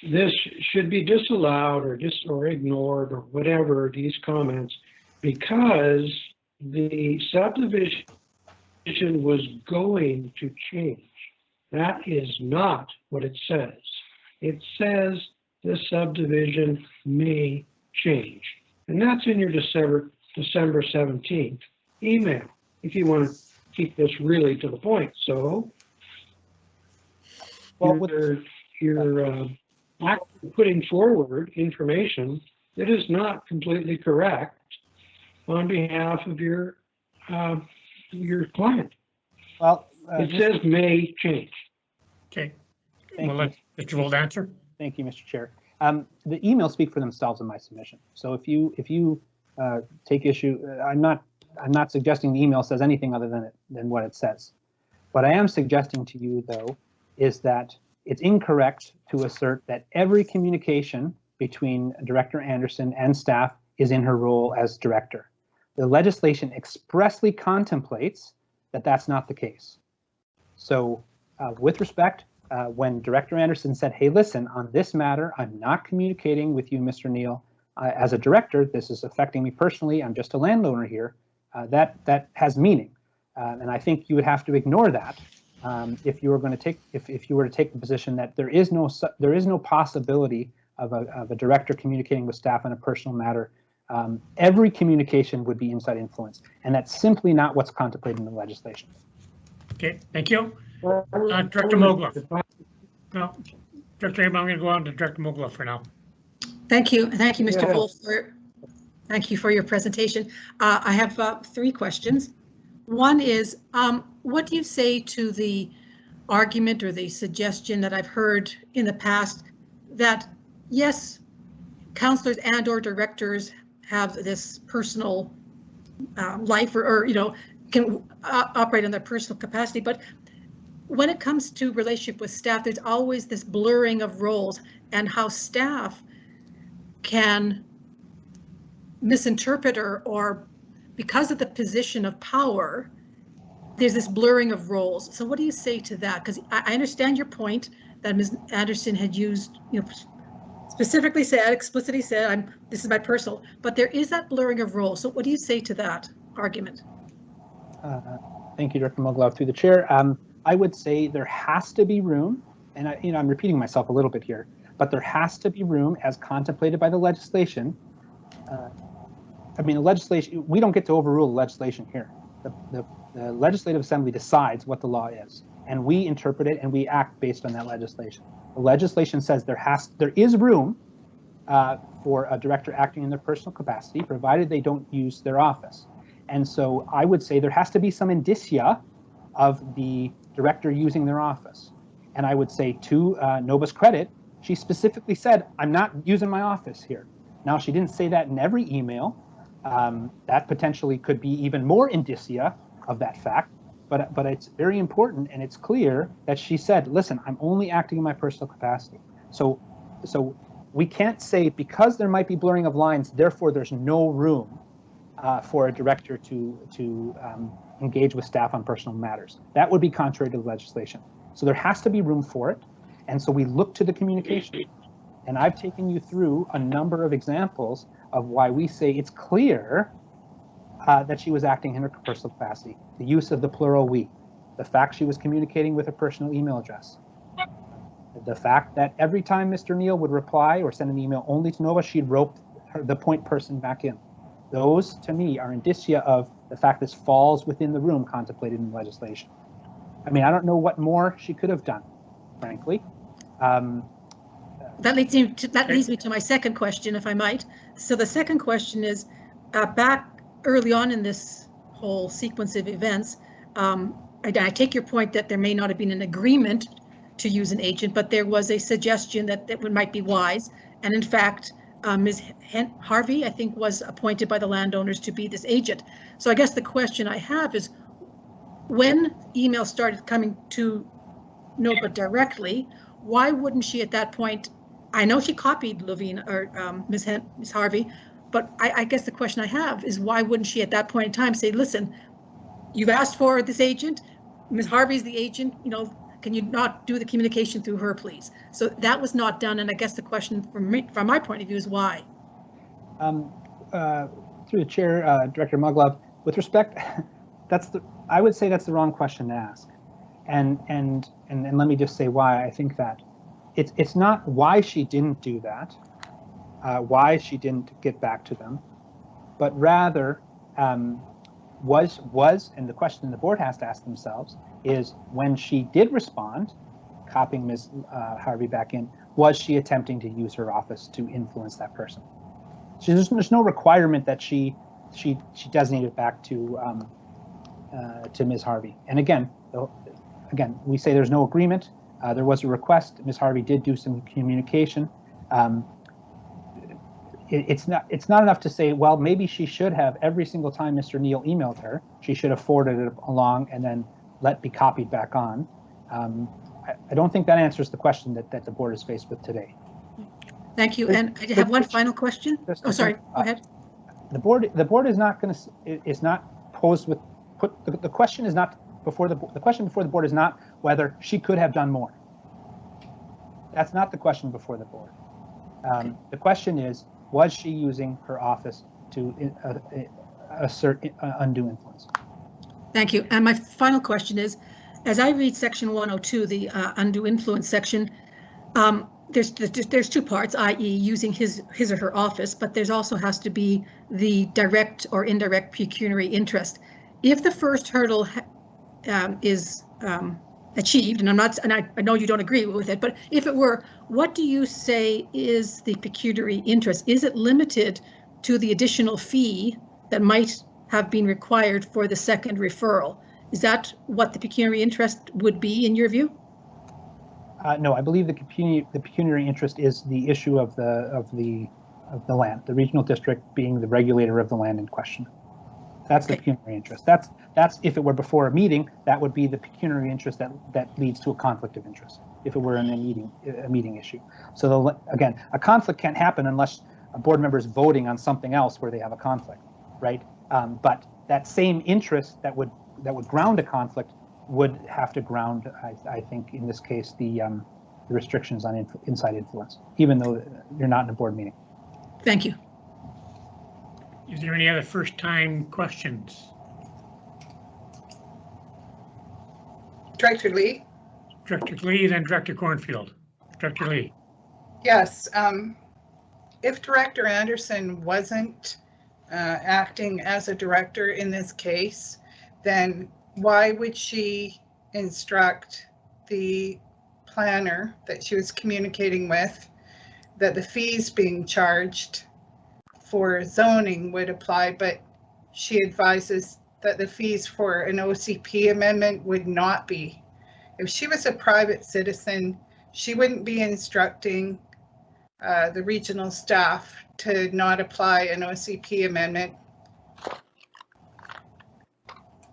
this should be disallowed or ignored or whatever, these comments, because the subdivision was going to change. That is not what it says. It says the subdivision may change. And that's in your December 17th email, if you want to keep this really to the point. So, well, you're actually putting forward information that is not completely correct on behalf of your client. Well, it says may change. Okay. We'll let Mr. Wold answer. Thank you, Mr. Chair. The emails speak for themselves in my submission. So if you take issue, I'm not suggesting the email says anything other than what it says. What I am suggesting to you, though, is that it's incorrect to assert that every communication between Director Anderson and staff is in her role as director. The legislation expressly contemplates that that's not the case. So with respect, when Director Anderson said, hey, listen, on this matter, I'm not communicating with you, Mr. Neal. As a director, this is affecting me personally. I'm just a landowner here. That has meaning. And I think you would have to ignore that if you were going to take if you were to take the position that there is no possibility of a director communicating with staff on a personal matter. Every communication would be inside influence, and that's simply not what's contemplated in the legislation. Okay, thank you. Director Mogler. No, Director Abram, I'm going to go on to Director Mogler for now. Thank you, Mr. Wolf. Thank you for your presentation. I have 3 questions. One is, what do you say to the argument or the suggestion that I've heard in the past that yes, councillors and/or directors have this personal life or can operate in their personal capacity, but when it comes to relationship with staff, there's always this blurring of roles and how staff can misinterpret or because of the position of power, there's this blurring of roles. So what do you say to that? Because I understand your point that Ms. Anderson had used, explicitly said, this is my personal, but there is that blurring of roles. So what do you say to that argument? Thank you, Director Mogler, through the chair. I would say there has to be room, and I'm repeating myself a little bit here, but there has to be room as contemplated by the legislation I mean, the legislation, we don't get to overrule the legislation here. The Legislative Assembly decides what the law is, and we interpret it and we act based on that legislation. The legislation says there is room for a director acting in their personal capacity, provided they don't use their office. And so I would say there has to be some indicia of the director using their office. And I would say to Nova's credit, she specifically said, I'm not using my office here. Now, she didn't say that in every email. That potentially could be even more indicia of that fact, but it's very important and it's clear that she said, listen, I'm only acting in my personal capacity. So we can't say because there might be blurring of lines, therefore there's no room for a director to engage with staff on personal matters. That would be contrary to the legislation. So there has to be room for it. And so we look to the communication. And I've taken you through a number of examples of why we say it's clear that she was acting in her personal capacity. The use of the plural we, the fact she was communicating with a personal email address, the fact that every time Mr. Neal would reply or send an email only to Nova, she'd rope the point person back in. Those, to me, are indicia of the fact this falls within the room contemplated in legislation. I mean, I don't know what more she could have done, frankly. That leads me to my second question, if I might. So the second question is, back early on in this whole sequence of events, I take your point that there may not have been an agreement to use an agent, but there was a suggestion that might be wise. And in fact, Ms. Harvey, I think, was appointed by the landowners to be this agent. So I guess the question I have is, when emails started coming to Nova directly, why wouldn't she at that point, I know she copied Levine or Ms. Harvey, but I guess the question I have is, why wouldn't she at that point in time say, listen, you've asked for this agent, Ms. Harvey's the agent, can you not do the communication through her, please? So that was not done, and I guess the question from my point of view is why? Through the chair, Director Muglov, with respect, I would say that's the wrong question to ask. And let me just say why I think that. It's not why she didn't do that, why she didn't get back to them, but rather was, and the question the board has to ask themselves is, when she did respond, copying Ms. Harvey back in, was she attempting to use her office to influence that person? So there's no requirement that she designated back to Ms. Harvey. And again, we say there's no agreement. There was a request. Ms. Harvey did do some communication. It's not enough to say, well, maybe she should have, every single time Mr. Neal emailed her, she should have forwarded it along and then be copied back on. I don't think that answers the question that the board is faced with today. Thank you. And I have one final question. Oh, sorry. Go ahead. The board is not going to, is not posed with, the question is not before the question before the board is not whether she could have done more. That's not the question before the board. The question is, was she using her office to assert undue influence? Thank you. And my final question is, as I read section 102, the undue influence section, there's two parts, i.e. using his or her office, but there's also has to be the direct or indirect pecuniary interest. If the first hurdle is achieved, and I know you don't agree with it, but if it were, what do you say is the pecuniary interest? Is it limited to the additional fee that might have been required for the second referral? Is that what the pecuniary interest would be in your view? No, I believe the pecuniary interest is the issue of the land, the regional district being the regulator of the land in question. That's the pecuniary interest. That's if it were before a meeting, that would be the pecuniary interest that leads to a conflict of interest. If it were in a meeting issue. So again, a conflict can't happen unless a board member is voting on something else where they have a conflict, right? But that same interest that would ground a conflict would have to ground, I think, in this case, the restrictions on inside influence, even though you're not in a board meeting. Thank you. Is there any other first-time questions? Director Lee? Director Lee, then Director Cornfield. Director Lee. Yes. If Director Anderson wasn't acting as a director in this case, then why would she instruct the planner that she was communicating with that the fees being charged for zoning would apply, but she advises that the fees for an OCP amendment would not be? If she was a private citizen, she wouldn't be instructing the regional staff to not apply an OCP amendment.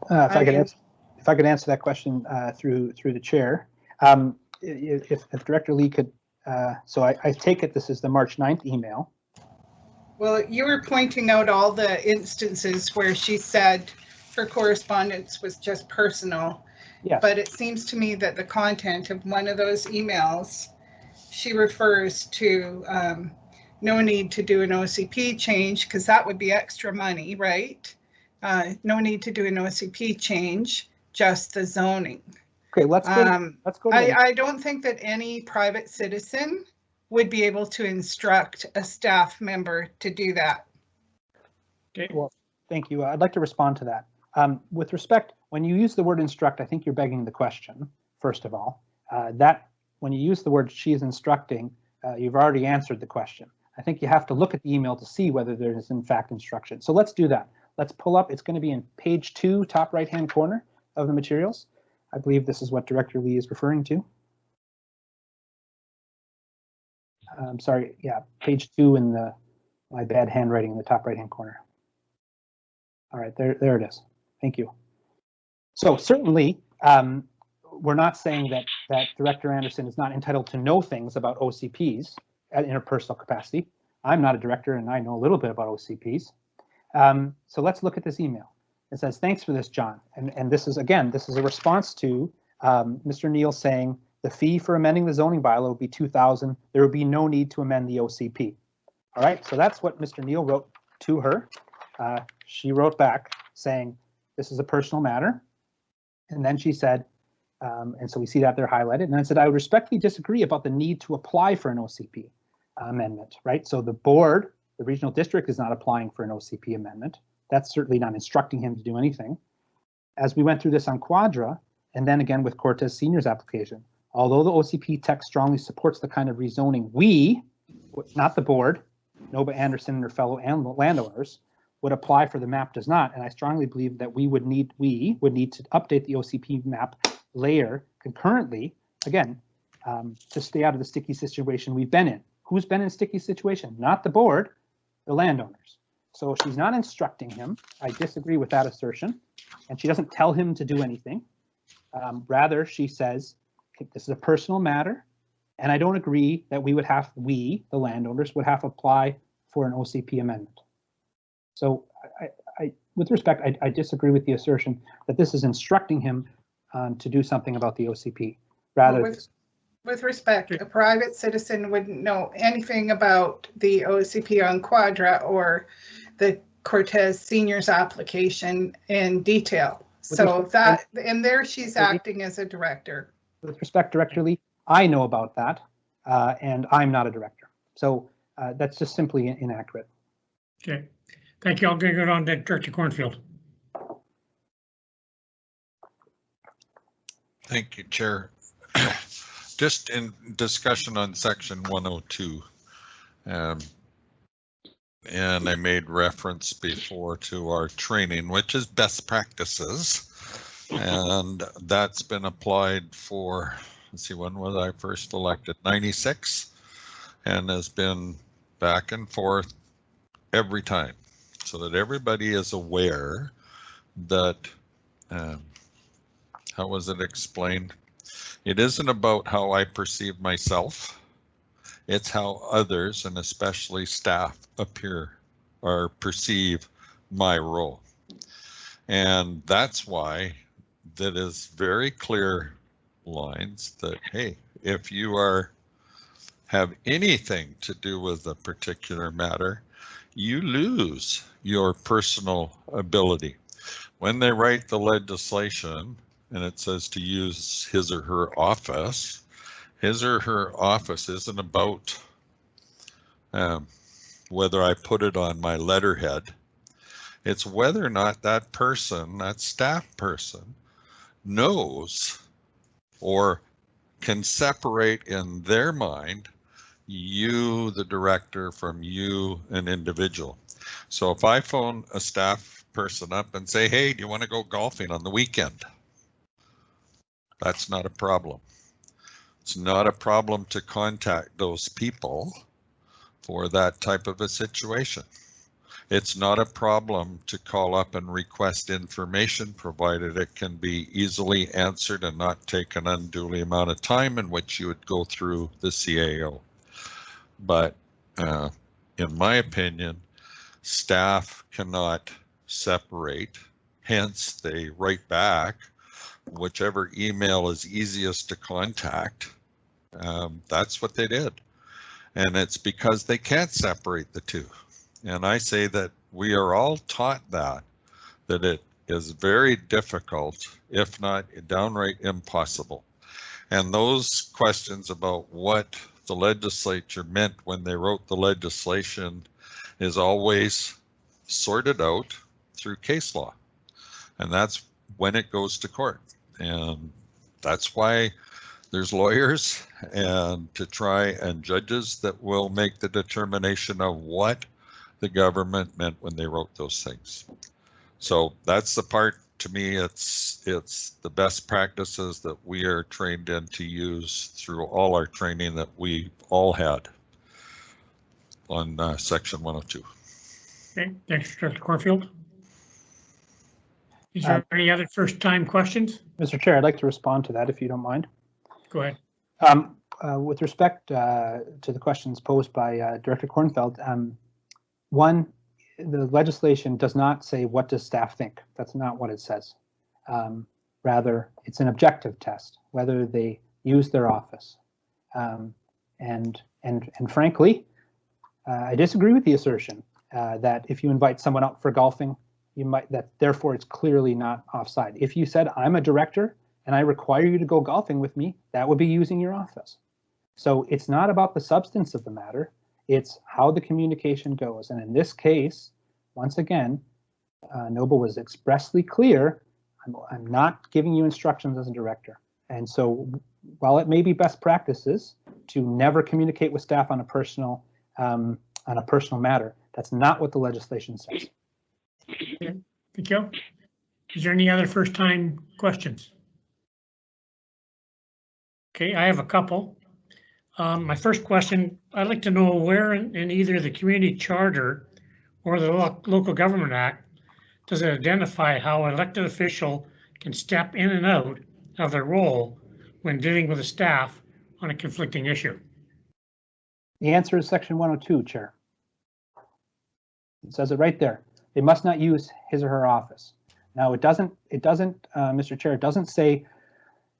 If I could answer that question through the chair, if Director Lee could, so I take it this is the March 9th email. Well, you were pointing out all the instances where she said her correspondence was just personal. Yes. But it seems to me that the content of one of those emails, she refers to no need to do an OCP change because that would be extra money, right? No need to do an OCP change, just the zoning. Okay, let's go. I don't think that any private citizen would be able to instruct a staff member to do that. Okay, well, thank you. I'd like to respond to that. With respect, when you use the word instruct, I think you're begging the question, first of all. That when you use the word she is instructing, you've already answered the question. I think you have to look at the email to see whether there is in fact instruction. So let's do that. Let's pull up, it's going to be in page 2, top right-hand corner of the materials. I believe this is what Director Lee is referring to. I'm sorry, yeah, page 2 in my bad handwriting in the top right-hand corner. All right, there it is. Thank you. So certainly, we're not saying that Director Anderson is not entitled to know things about OCPs in her personal capacity. I'm not a director and I know a little bit about OCPs. So let's look at this email. It says, thanks for this, John. And this is, again, this is a response to Mr. Neal saying the fee for amending the zoning bylaw would be $2,000. There would be no need to amend the OCP. All right, so that's what Mr. Neal wrote to her. She wrote back saying, this is a personal matter. And then she said, and so we see that they're highlighted. And then said, I would respectfully disagree about the need to apply for an OCP amendment, right? So the board, the regional district is not applying for an OCP amendment. That's certainly not instructing him to do anything. As we went through this on Quadra, and then again with Cortez Senior's application, although the OCP text strongly supports the kind of rezoning we, not the board, Nova Anderson and her fellow landowners, would apply for, the map does not. And I strongly believe that we would need to update the OCP map layer concurrently, again, to stay out of the sticky situation we've been in. Who's been in a sticky situation? Not the board, the landowners. So she's not instructing him. I disagree with that assertion. And she doesn't tell him to do anything. Rather, she says, this is a personal matter. And I don't agree that we, the landowners, would have to apply for an OCP amendment. So with respect, I disagree with the assertion that this is instructing him to do something about the OCP. Rather, with respect, a private citizen wouldn't know anything about the OCP on Quadra or the Cortez Senior's application in detail. So that, and there she's acting as a director. With respect, Director Lee, I know about that, and I'm not a director. So that's just simply inaccurate. Okay, thank you. I'll get it on to Director Cornfield. Thank you, Chair. Just in discussion on section 102, and I made reference before to our training, which is best practices, and that's been applied for, let's see, when was I first elected? 96, and has been back and forth every time, so that everybody is aware that, how was it explained? It isn't about how I perceive myself, it's how others, and especially staff, appear or perceive my role. And that's why that is very clear lines that, hey, if you have anything to do with a particular matter, you lose your personal ability. When they write the legislation, and it says to use his or her office isn't about whether I put it on my letterhead It's whether or not that person, that staff person, knows or can separate in their mind you, the director, from you, an individual. So if I phone a staff person up and say, hey, do you want to go golfing on the weekend? That's not a problem. It's not a problem to contact those people for that type of a situation. It's not a problem to call up and request information, provided it can be easily answered and not take an unduly amount of time in which you would go through the CAO. But in my opinion, staff cannot separate, hence they write back whichever email is easiest to contact. That's what they did. And it's because they can't separate the two. And I say that we are all taught that it is very difficult, if not downright impossible. And those questions about what the legislature meant when they wrote the legislation is always sorted out through case law. And that's when it goes to court. And that's why there's lawyers and judges that will make the determination of what the government meant when they wrote those things. So that's the part, to me, it's the best practices that we are trained in to use through all our training that we all had on Section 102. Okay, thanks, Director Corfield. Is there any other first-time questions? Mr. Chair, I'd like to respond to that if you don't mind. Go ahead. With respect to the questions posed by Director Kornfeld, one, the legislation does not say what does staff think. That's not what it says. Rather, it's an objective test, whether they use their office. And frankly, I disagree with the assertion that if you invite someone out for golfing, therefore it's clearly not offside. If you said, I'm a director and I require you to go golfing with me, that would be using your office. So it's not about the substance of the matter, it's how the communication goes. And in this case, once again, Noble was expressly clear, I'm not giving you instructions as a director. And so while it may be best practices to never communicate with staff on a personal matter, that's not what the legislation says. Okay, thank you. Is there any other first-time questions? Okay, I have a couple. My first question, I'd like to know where in either the Community Charter or the Local Government Act does it identify how an elected official can step in and out of their role when dealing with the staff on a conflicting issue? The answer is Section 102, Chair. It says it right there. They must not use his or her office. Now, it doesn't, Mr. Chair, it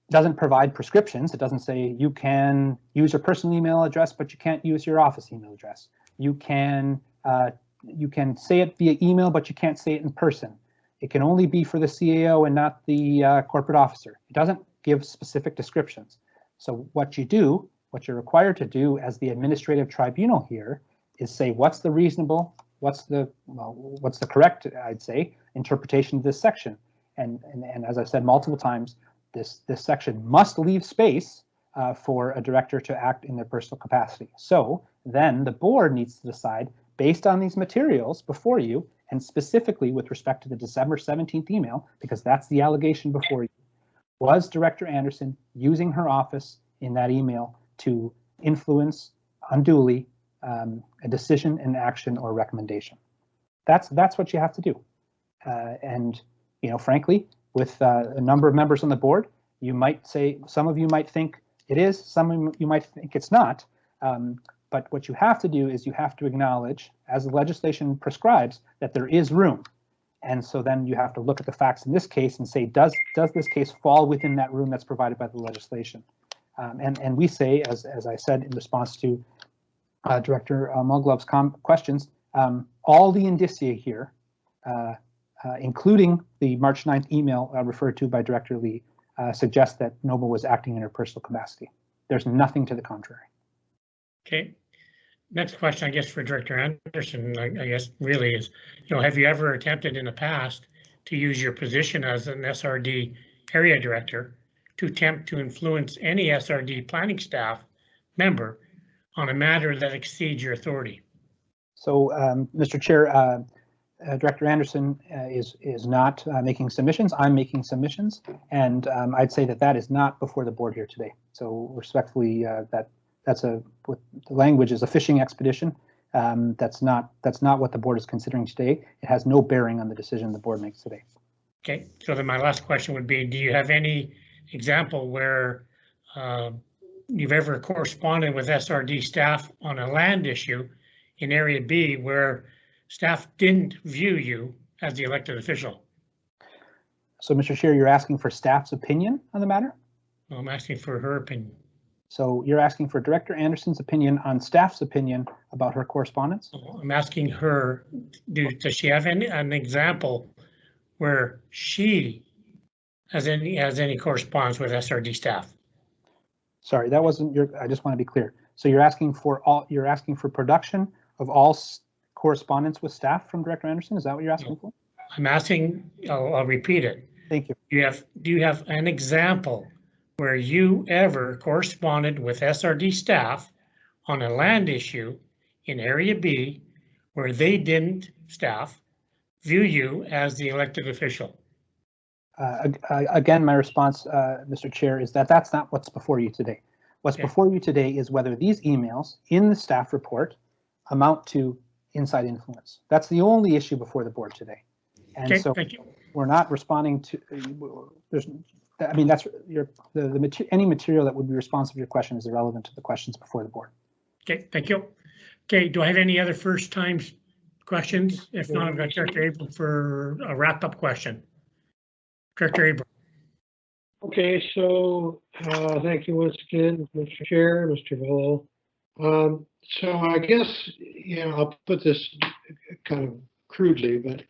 doesn't provide prescriptions. It doesn't say you can use your personal email address, but you can't use your office email address. You can say it via email, but you can't say it in person. It can only be for the CAO and not the corporate officer. It doesn't give specific descriptions. So what you're required to do as the administrative tribunal here is say what's the reasonable, what's the correct, I'd say, interpretation of this section. And as I've said multiple times, this section must leave space for a director to act in their personal capacity. So then the board needs to decide, based on these materials before you, and specifically with respect to the December 17th email, because that's the allegation before you, was Director Anderson using her office in that email to influence unduly a decision, an action, or recommendation? That's what you have to do. And frankly, with a number of members on the board, you might say, some of you might think it is, some of you might think it's not. But what you have to do is you have to acknowledge, as the legislation prescribes, that there is room. And so then you have to look at the facts in this case and say, does this case fall within that room that's provided by the legislation? And we say, as I said in response to Director Mulglove's questions, all the indicia here, including the March 9th email referred to by Director Lee, suggest that Noble was acting in her personal capacity. There's nothing to the contrary. Okay. next question, I guess, for Director Anderson, I guess really is, have you ever attempted in the past to use your position as an SRD area director to attempt to influence any SRD planning staff member on a matter that exceeds your authority? So, Mr. Chair, Director Anderson is not making submissions. I'm making submissions, and I'd say that is not before the board here today. So respectfully, what the language is a fishing expedition. That's not what the board is considering today. It has no bearing on the decision the board makes today. Okay, so then my last question would be, do you have any example where you've ever corresponded with SRD staff on a land issue in Area B where staff didn't view you as the elected official? So, Mr. Chair, you're asking for staff's opinion on the matter? Well, I'm asking for her opinion. So you're asking for Director Anderson's opinion on staff's opinion about her correspondence? I'm asking her, does she have an example where she has any correspondence with SRD staff? Sorry, that wasn't your, I just want to be clear. So you're asking for production of all correspondence with staff from Director Anderson? Is that what you're asking for? I'm asking, I'll repeat it. Thank you. Do you have an example where you ever corresponded with SRD staff on a land issue in Area B where they didn't, staff, view you as the elected official? Again, my response, Mr. Chair, is that's not what's before you today. What's before you today is whether these emails in the staff report amount to inside influence. That's the only issue before the board today. And okay, so thank you. We're not responding to, that's any material that would be responsive to your question is irrelevant to the questions before the board. Okay, thank you. Okay, do I have any other first time questions? If not, I've got Director Abram for a wrap-up question. Director Abram. Okay, so thank you once again, Mr. Chair, Mr. Vole. So I guess, I'll put this kind of crudely, but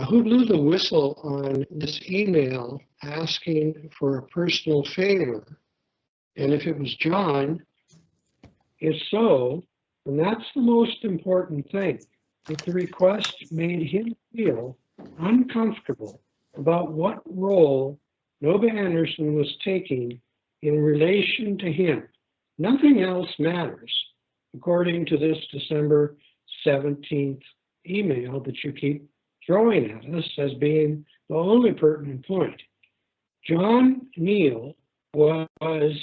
who blew the whistle on this email asking for a personal favor? And if it was John, if so, then that's the most important thing. If the request made him feel uncomfortable about what role Nova Anderson was taking in relation to him, nothing else matters, according to this December 17th email that you keep throwing at us as being the only pertinent point. John Neal was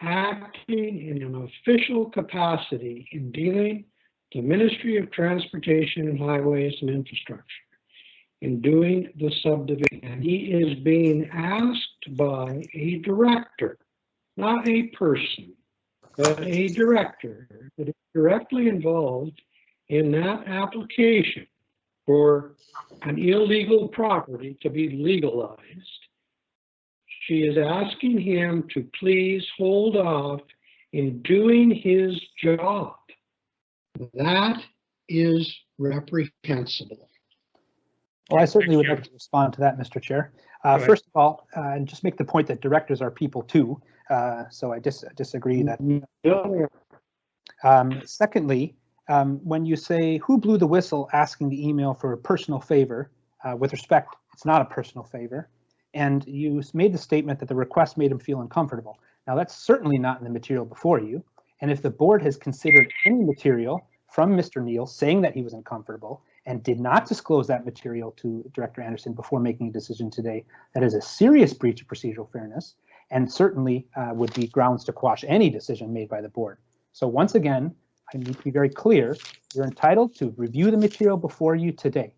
acting in an official capacity in dealing the Ministry of Transportation and Highways and Infrastructure in doing the subdivision. And he is being asked by a director, not a person, but a director that is directly involved in that application for an illegal property to be legalized. She is asking him to please hold off in doing his job. That is reprehensible. Well, I certainly would like to respond to that, Mr. Chair. First of all, and just make the point that directors are people too. So I disagree that. Secondly, when you say who blew the whistle asking the email for a personal favor, with respect, it's not a personal favor. And you made the statement that the request made him feel uncomfortable. Now that's certainly not in the material before you. And if the board has considered any material from Mr. Neal saying that he was uncomfortable and did not disclose that material to Director Anderson before making a decision today, that is a serious breach of procedural fairness and certainly would be grounds to quash any decision made by the board. So once again, I need to be very clear, you're entitled to review the material before you today.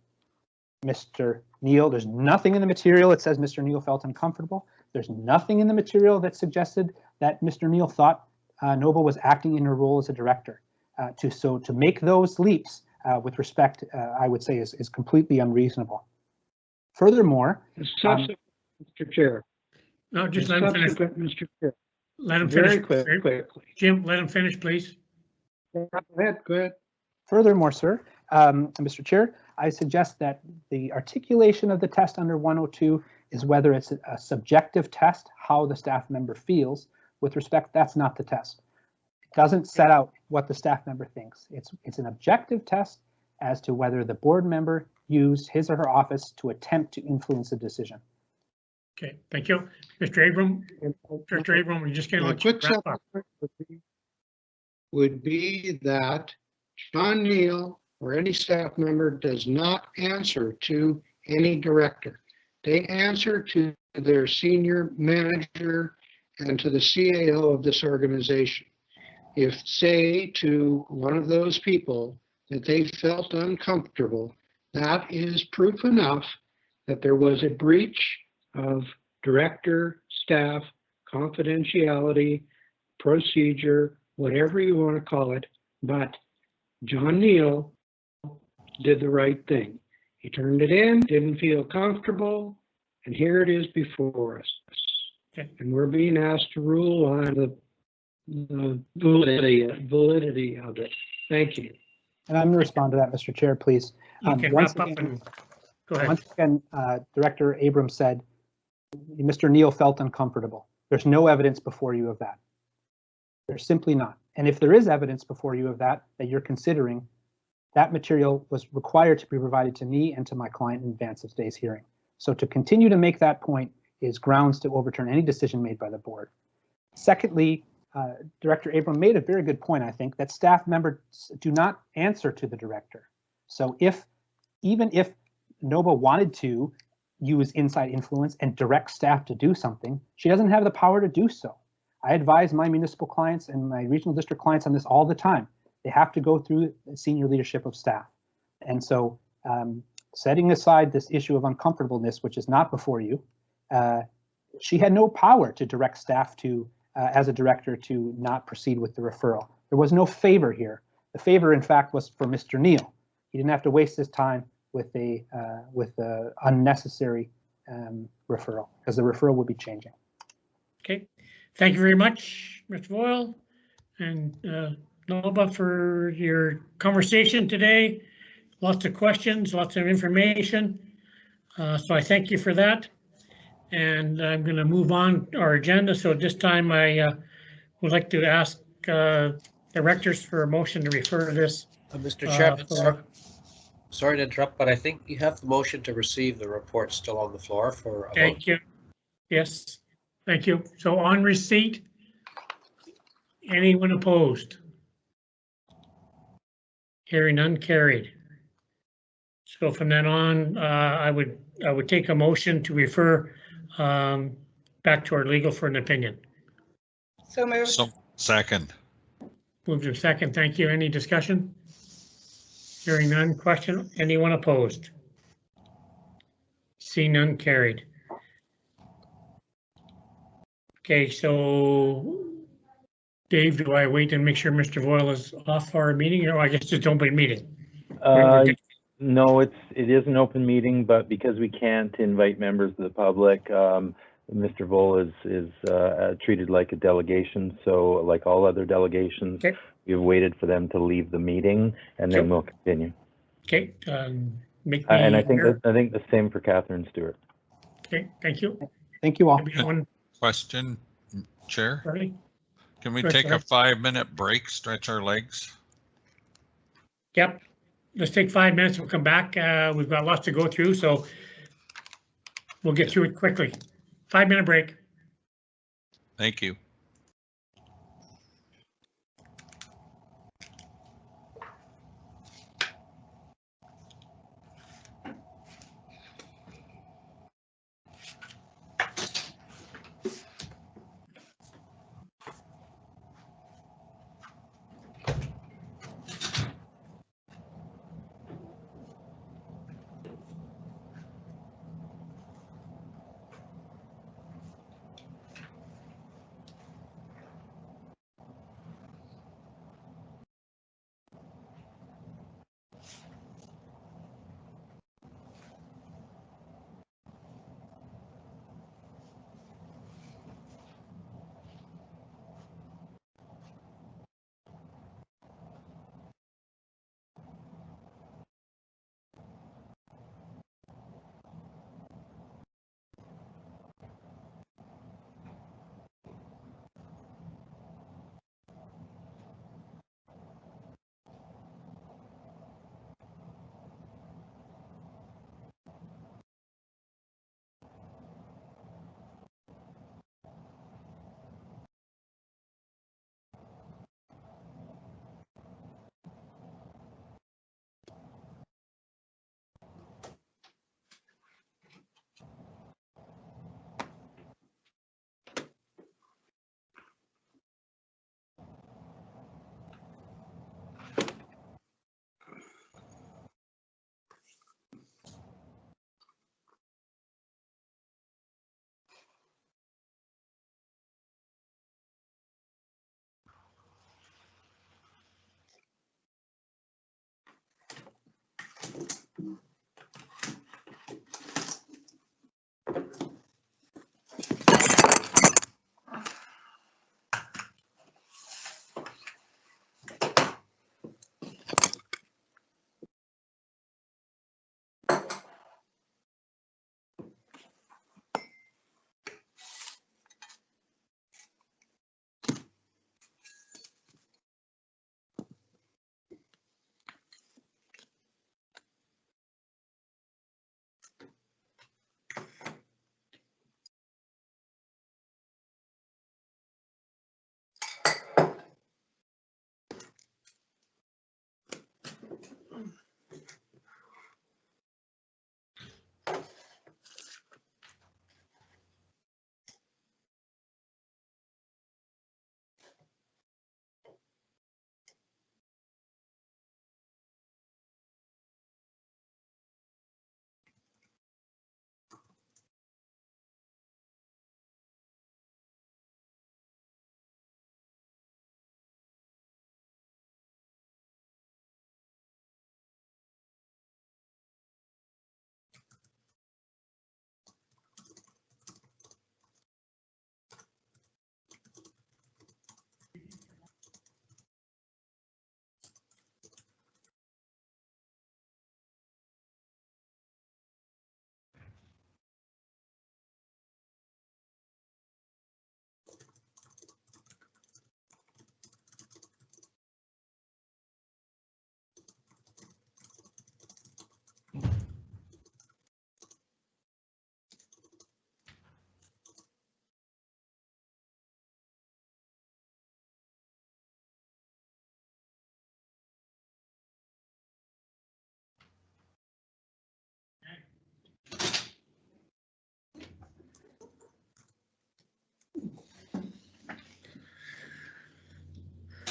Mr. Neal, there's nothing in the material that says Mr. Neal felt uncomfortable. There's nothing in the material that suggested that Mr. Neal thought Nova was acting in her role as a director. So to make those leaps with respect, I would say is completely unreasonable. Furthermore, Mr. Chair. No, just let him finish. Mr. Chair. Let him finish. Very quickly. Jim, let him finish, please. Go ahead. Furthermore, sir, Mr. Chair, I suggest that the articulation of the test under 102 is whether it's a subjective test, how the staff member feels. With respect, that's not the test. The doesn't set out what the staff member thinks. It's an objective test as to whether the board member used his or her office to attempt to influence a decision. Okay, thank you. Mr. Abram, Director Abram, we're just My going quick to wrap up. supplement would be that John Neal or any staff member does not answer to any director. They answer to their senior manager and to the CAO of this organization. If, say, to one of those people that they felt uncomfortable, that is proof enough that there was a breach of director, staff, confidentiality, procedure, whatever you want to call it. But John Neal did the right thing. He turned it in, didn't feel comfortable, and here it is before us. Okay. And we're being asked to rule on the validity of it. Thank you. And I'm going to respond to that, Mr. Chair, please. You can Once wrap up again, and go ahead. once again, Director Abrams said, Mr. Neal felt uncomfortable. There's no evidence before you of that. There's simply not. And if there is evidence before you of that you're considering, that material was required to be provided to me and to my client in advance of today's hearing. So to continue to make that point is grounds to overturn any decision made by the board. Secondly, Director Abram made a very good point, I think, that staff members do not answer to the director. So even if NOVA wanted to use inside influence and direct staff to do something, she doesn't have the power to do so. I advise my municipal clients and my regional district clients on this all the time. They have to go through the senior leadership of staff. And so setting aside this issue of uncomfortableness, which is not before you, she had no power to direct staff to, as a director, to not proceed with the referral. There was no favor here. The favor, in fact, was for Mr. Neal. He didn't have to waste his time with a unnecessary referral, because the referral would be changing. Okay, thank you very much, Mr. Boyle and Nova, for your conversation today. Lots of questions, lots of information. So I thank you for that. And I'm going to move on our agenda. So at this time, I would like to ask directors for a motion to refer to this. Mr. Chairman, sorry to interrupt, but I think you have the motion to receive the report still on the floor for a vote. Thank you. Yes, thank you. So on receipt, anyone opposed? Hearing none, carried. So from then on, I would take a motion to refer back to our legal for an opinion. So moved. So, second. Moved in second. Thank you. Any discussion? Hearing none. Question? Anyone opposed? See none, carried. Okay, so Dave, do I wait and make sure Mr. Boyle is off our meeting, or I guess it's open meeting? No, it is an open meeting, but because we can't invite members of the public, Mr. Vol is treated like a delegation. So like all other delegations, okay, we've waited for them to leave the meeting, and then we'll continue. Okay, make And me I think aware. I think the same for Catherine Stewart. Okay, thank you. Thank you all. One Question, Chair? Charlie? Can we Go ahead, take a Charlie. 5-minute break, stretch our legs? Yep. Let's take 5 minutes. We'll come back. We've got lots to go through, so we'll get through it quickly. 5-minute break. Thank you.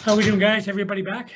How we doing, guys? Everybody back?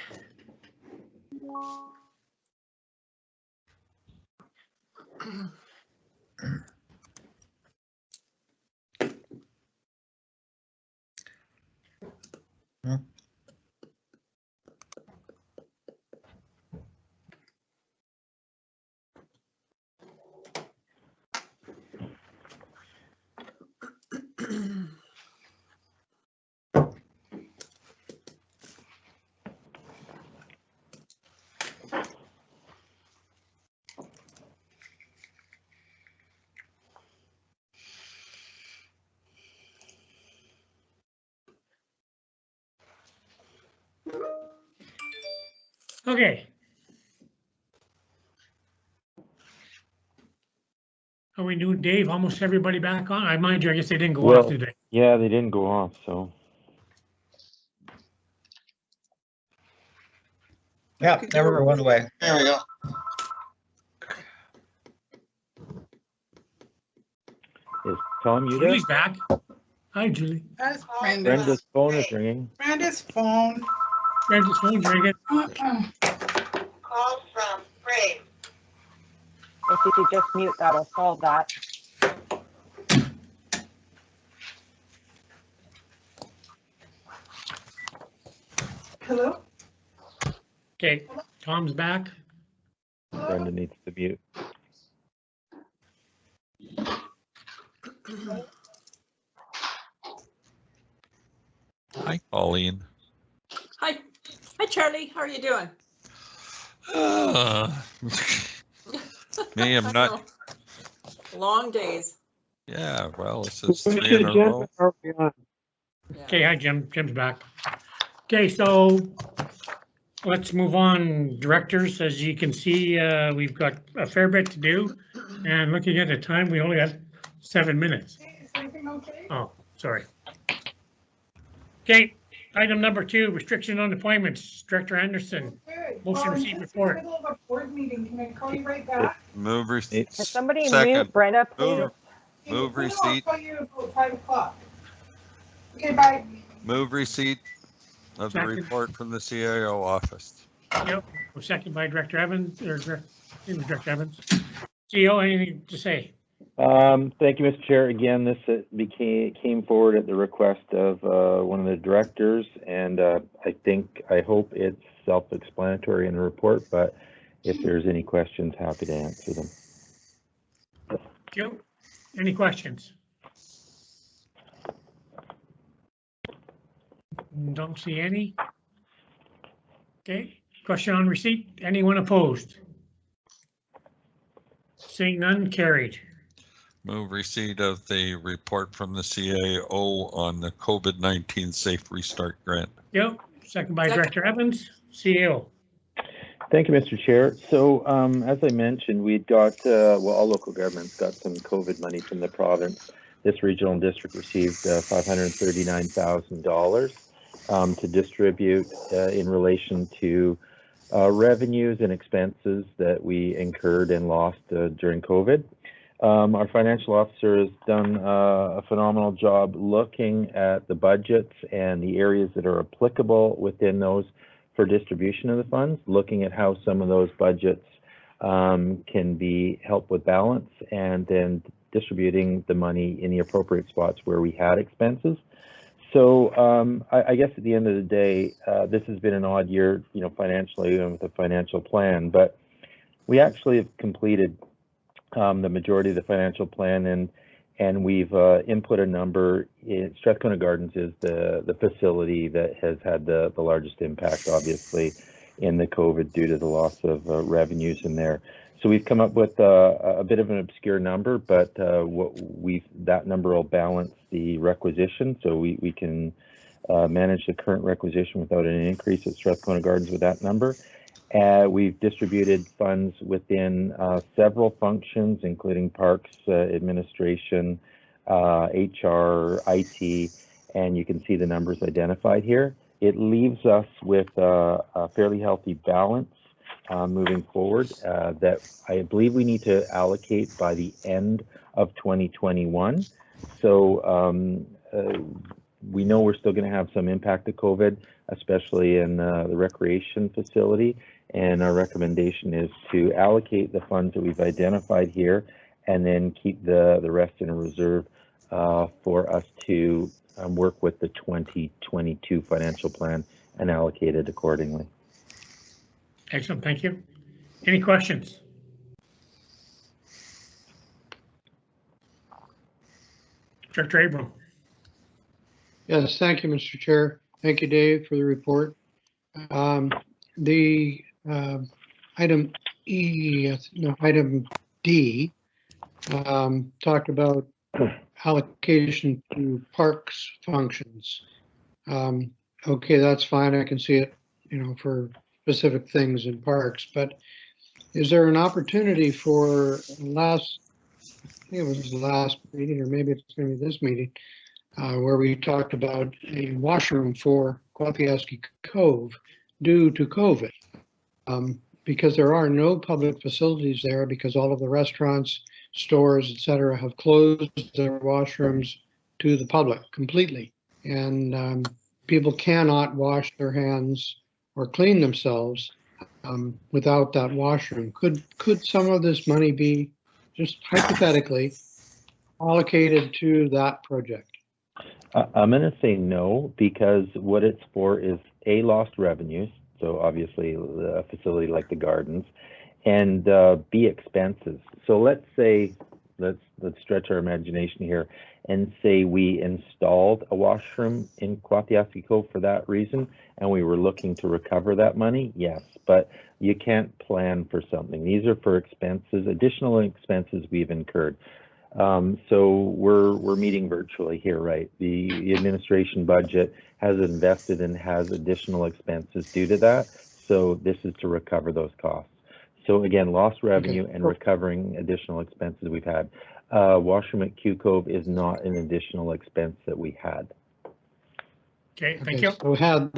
Okay. Are we doing, Dave, almost everybody back on? I mind you, I guess they didn't go off, Well, did they? yeah, they didn't go off, so. Yeah, never went away. There we go. Is Tom, you there? Julie's back. Hi, Julie. That's Brenda's phone is ringing. Brenda's phone. Brenda's phone's ringing. Call from Brave. If you could just mute, that'll solve that. Hello? Okay, Tom's back. Brenda needs to mute. Hi, Pauline. Hi. Hi, Charlie. How are you doing? Me, I'm not. Long days. Yeah, well, this is Which 3 in a agenda row. are we on? Yeah. Okay, hi, Jim. Jim's back. Okay, so let's move on. Directors, as you can see, we've got a fair bit to do. And looking at the time, we only have 7 minutes. Is everything okay? Oh, sorry. Okay, item number 2, restriction on appointments. Director Anderson. Good. Motion I'm received just in the report. middle of a board meeting. Can I call you right back? Move receipt. Can somebody Second. mute Brenda, please? Move No, receipt. I'll call you about 5 o'clock. Okay, bye. Move receipt of the Second. report from the CAO office. Yep, second by Director Evans, or Director Evans. CEO, anything to say? Thank you, Mr. Chair. Again, this came forward at the request of one of the directors, and I hope it's self-explanatory in the report, but if there's any questions, happy to answer them. Joe, any questions? Don't see any. Okay, question on receipt. Anyone opposed? Seeing none, carried. Move receipt of the report from the CAO on the COVID-19 Safe Restart Grant. Yep, second by Second. Director Evans, CEO. Thank you, Mr. Chair. So as I mentioned, we'd got, well, all local governments got some COVID money from the province. This regional district received $539,000 to distribute in relation to revenues and expenses that we incurred and lost during COVID. Our financial officer has done a phenomenal job looking at the budgets and the areas that are applicable within those for distribution of the funds, looking at how some of those budgets can be helped with balance, and then distributing the money in the appropriate spots where we had expenses. So I guess at the end of the day, this has been an odd year, financially and with a financial plan, but we actually have completed the majority of the financial plan, and we've input a number. Strathcona Gardens is the facility that has had the largest impact, obviously, in the COVID due to the loss of revenues in there. So we've come up with a bit of an obscure number, but that number will balance the requisition, so we can manage the current requisition without an increase at Strathcona Gardens with that number. We've distributed funds within several functions, including parks, administration, HR, IT, and you can see the numbers identified here. It leaves us with a fairly healthy balance moving forward that I believe we need to allocate by the end of 2021. So we know we're still going to have some impact of COVID, especially in the recreation facility. And our recommendation is to allocate the funds that we've identified here and then keep the rest in a reserve for us to work with the 2022 financial plan and allocate it accordingly. Excellent, thank you. Any questions? Director Abram. Yes, thank you, Mr. Chair. Thank you, Dave, for the report. The item item D talked about allocation to parks functions. Okay, that's fine. I can see it, for specific things in parks, but is there an opportunity for I think it was the last meeting, or maybe it's going to be this meeting, where we talked about a washroom for Quapiaski Cove due to COVID, because there are no public facilities there because all of the restaurants, stores, etc., have closed their washrooms to the public completely, and people cannot wash their hands or clean themselves without that washroom. Could some of this money be, just hypothetically, allocated to that project? I'm going to say no, because what it's for is A, lost revenues, so obviously a facility like the gardens, and B, expenses. So let's say, let's stretch our imagination here and say we installed a washroom in Quapiaski Cove for that reason, and we were looking to recover that money, yes, but you can't plan for something. These are for expenses, additional expenses we've incurred. So we're meeting virtually here, right? The administration budget has invested and has additional expenses due to that. So this is to recover those costs. So again, lost revenue and recovering additional expenses we've had. Washroom at Q Cove is not an additional expense that we had. Okay, thank you. So had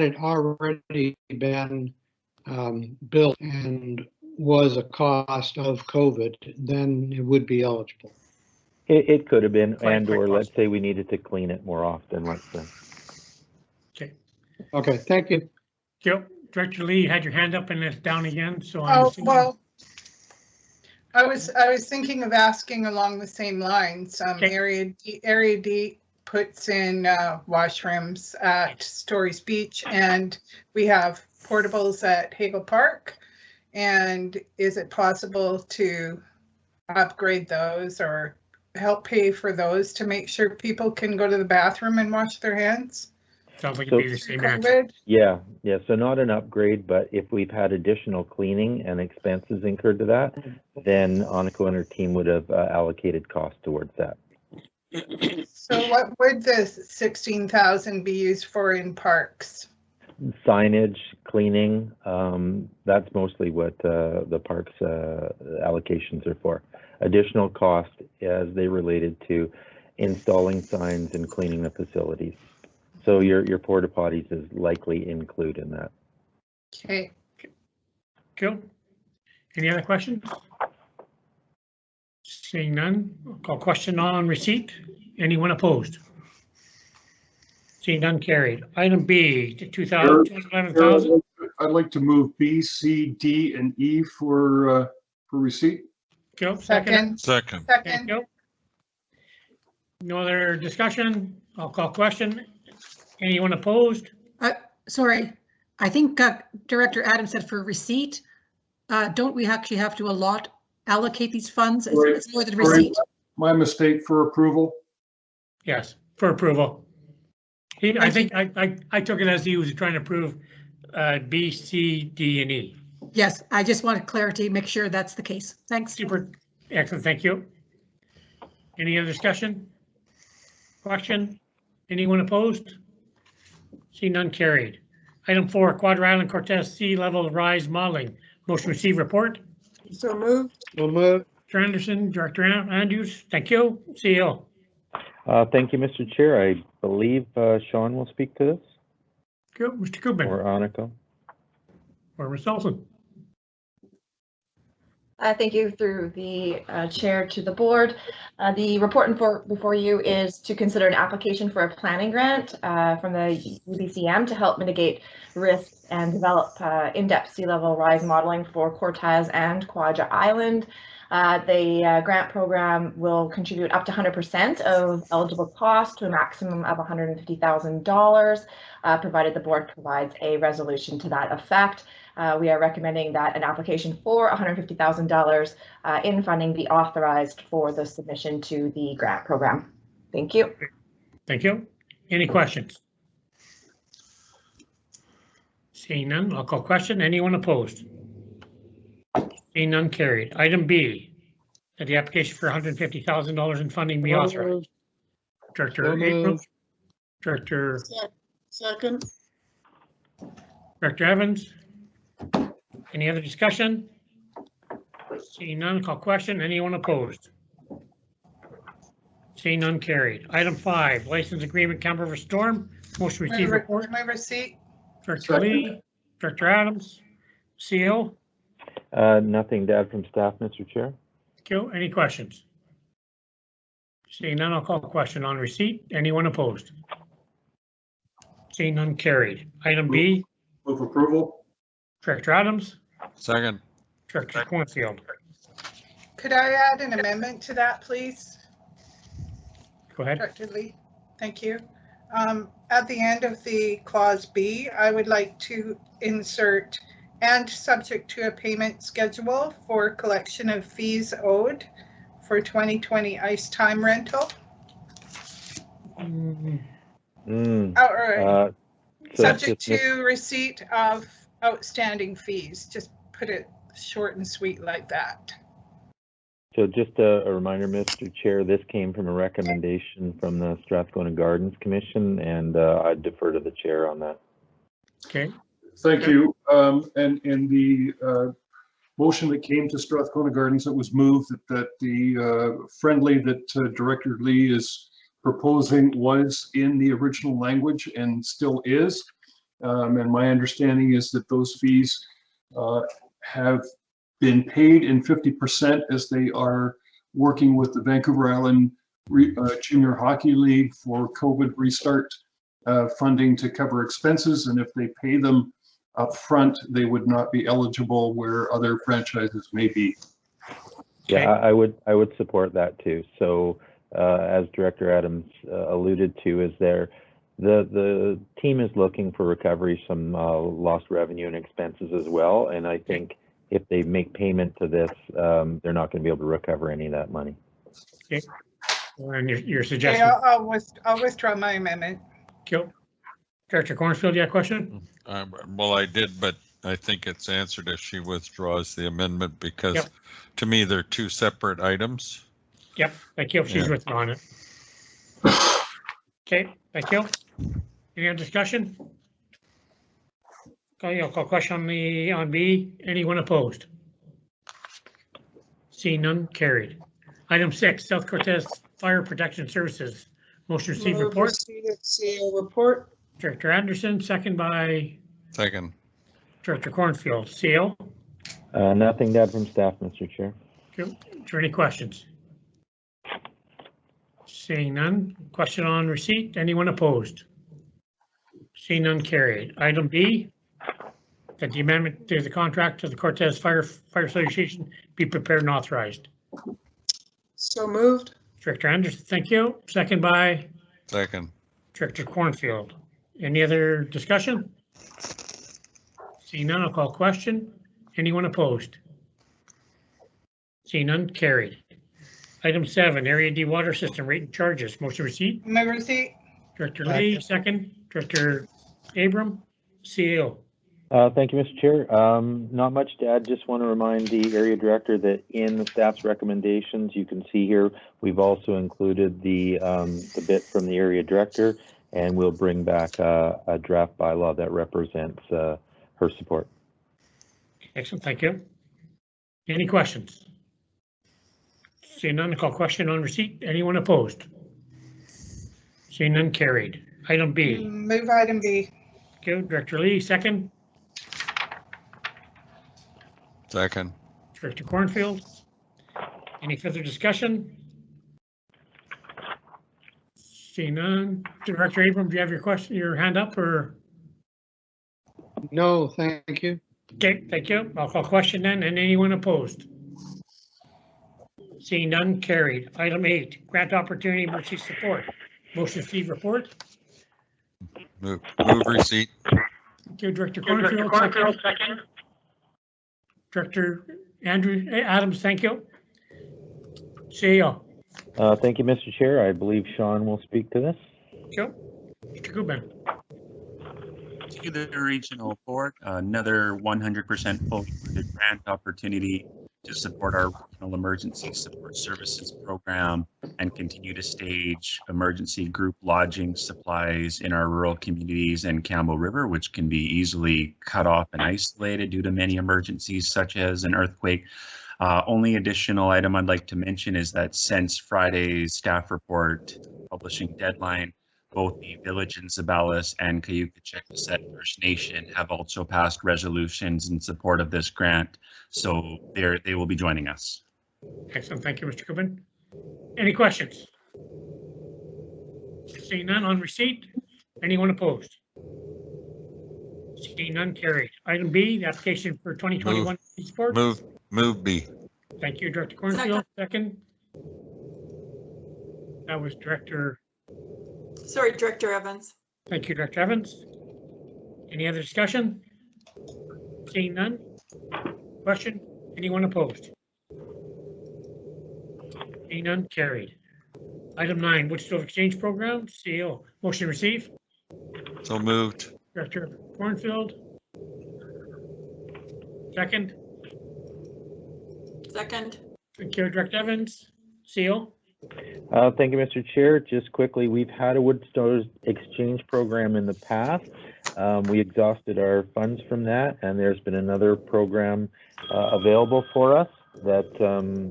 it already been built and was a cost of COVID, then it would be eligible. It could have been, or let's say we needed to clean it more often, let's say. Okay. Okay, thank you. Yep. Director Lee, you had your hand up and it's down again, so I'm well, I was thinking of asking along the same lines. Area D puts in washrooms at Stories Beach, and we have portables at Hagel Park. And is it possible to upgrade those or help pay for those to make sure people can go to the bathroom and wash their hands? Sounds like it'd be the same answer. Yeah, so not an upgrade, but if we've had additional cleaning and expenses incurred to that, then Aniko and her team would have allocated costs towards that. So what would the 16,000 be used for in parks? Signage, cleaning, that's mostly what the parks allocations are for. Additional cost as they related to installing signs and cleaning the facilities. So your porta potties is likely include in that. Okay. Cool. Any other questions? Seeing none, I'll call question on receipt. Anyone opposed? Seeing none, carried. Item B, 211,000. I'd like to move B, C, D, and E for receipt. Go. Second. Second. Go. No other discussion. I'll call question. Anyone opposed? Sorry, I think Director Adams said for receipt. Don't we actually have to allocate these funds? It's more than receipt. My mistake, for approval. Yes, for approval. I think I took it as he was trying to approve B, C, D, and E. Yes, I just wanted clarity, make sure that's the case. Thanks. Super, excellent, thank you. Any other discussion? Question? Anyone opposed? See none, carried. Item 4, Quadra Island Cortez Sea Level Rise Modeling. Motion receive report. So moved. So moved. Director Anderson, Director Andrews, thank you. CEO. Thank you, Mr. Chair. I believe Sean will speak to this. Good, Mr. Kubin. Or Aniko. Or Ms. Olson. Thank you through the chair to the board. The report before you is to consider an application for a planning grant from the UBCM to help mitigate risks and develop in-depth sea level rise modeling for Cortez and Quadra Island. The grant program will contribute up to 100% of eligible costs to a maximum of $150,000, provided the board provides a resolution to that effect. We are recommending that an application for $150,000 in funding be authorized for the submission to the grant program. Thank you. Thank you. Any questions? Seeing none, I'll call question. Anyone opposed? Seeing none, carried. Item B, that the application for $150,000 in funding be authorized. Director Abrams, Director Second. Director Evans. Any other discussion? Seeing none, call question. Anyone opposed? Seeing none, carried. Item 5, license agreement Camp River Storm. Motion received report. My receipt. Director Lee, Director Adams, CO. Nothing to add from staff, Mr. Chair. Thank you. Any questions? Seeing none, I'll call the question on receipt. Anyone opposed? Seeing none, carried. Item B. Move approval. Director Adams. Second. Director Cornfield. Could I add an amendment to that, please? Go ahead. Director Lee, thank you. At the end of the clause B, I would like to insert and subject to a payment schedule for collection of fees owed for 2020 ice time rental. Outright. Subject to receipt of outstanding fees. Just put it short and sweet like that. So just a reminder, Mr. Chair, this came from a recommendation from the Strathcona Gardens Commission, and I defer to the chair on that. Okay. Thank you. And in the motion that came to Strathcona Gardens, it was moved that the friendly that Director Lee is proposing was in the original language and still is. And my understanding is that those fees have been paid in 50% as they are working with the Vancouver Island Junior Hockey League for COVID restart funding to cover expenses. And if they pay them up front, they would not be eligible where other franchises may be. Yeah, I would support that too. So as Director Adams alluded to, is the team is looking for recovery, some lost revenue and expenses as well. And I think if they make payment to this, they're not going to be able to recover any of that money. Okay. And your suggestion? Okay, I'll withdraw my amendment. Okay. Director Cornfield, you have a question? Well, I did, but I think it's answered if she withdraws the amendment, because to me, they're two separate items. Yep, thank you. She's withdrawn it. Okay, thank you. Any other discussion? Okay, I'll call question on B. Anyone opposed? Seeing none, carried. Item 6, South Cortez Fire Protection Services. Motion received report. Receipt of CO report. Director Anderson, second by Second. Director Cornfield. CO. Nothing to add from staff, Mr. Chair. Okay. Is there any questions? Seeing none. Question on receipt. Anyone opposed? Seeing none, carried. Item B, that the amendment to the contract to the Cortez Fire Association be prepared and authorized. So moved. Director Anderson, thank you. Second by Second. Director Cornfield. Any other discussion? Seeing none, I'll call question. Anyone opposed? Seeing none, carried. Item 7, Area D Water System rate and charges. Motion receipt. My receipt. Director Lee, second. Director Abram, CEO. Thank you, Mr. Chair. Not much to add. Just want to remind the area director that in the staff's recommendations, you can see here, we've also included the bit from the area director, and we'll bring back a draft bylaw that represents her support. Excellent, thank you. Any questions? Seeing none, call question on receipt. Anyone opposed? Seeing none, carried. Item B. Move item B. Okay, Director Lee, second. Second. Director Cornfield. Any further discussion? Seeing none. Director Abram, do you have your question, your hand up, or? No, thank you. Okay, thank you. I'll call question then, and anyone opposed? Seeing none, carried. Item 8, grant opportunity emergency support. Motion to receive report. Move receipt. Thank you, Director Cornfield. Second. Director Adams, thank you. CEO. Thank you, Mr. Chair. I believe Sean will speak to this. Joe. Mr. Goodman. To the regional board, another 100% fully funded grant opportunity to support our regional emergency support services program and continue to stage emergency group lodging supplies in our rural communities and Campbell River, which can be easily cut off and isolated due to many emergencies such as an earthquake. Only additional item I'd like to mention is that since Friday's staff report deadline, both the Village in Zabalis and Cayuga-Checkasset First Nation have also passed resolutions in support of this grant, so they will be joining us. Excellent, thank you, Mr. Goodman. Any questions? Seeing none, on receipt. Anyone opposed? Seeing none, carried. Item B, the application for 2021 support. Move B. Thank you, Director Cornfield. Second. That was Director. Sorry, Director Evans. Thank you, Director Evans. Any other discussion? Seeing none. Question? Anyone opposed? Seeing none, carried. Item 9, Woodstow Exchange Program, CEO. Motion received. So moved. Director Cornfield. Second. Second. Thank you, Director Evans. CEO. Thank you, Mr. Chair. Just quickly, we've had a Woodstow Exchange program in the past. We exhausted our funds from that, and there's been another program available for us that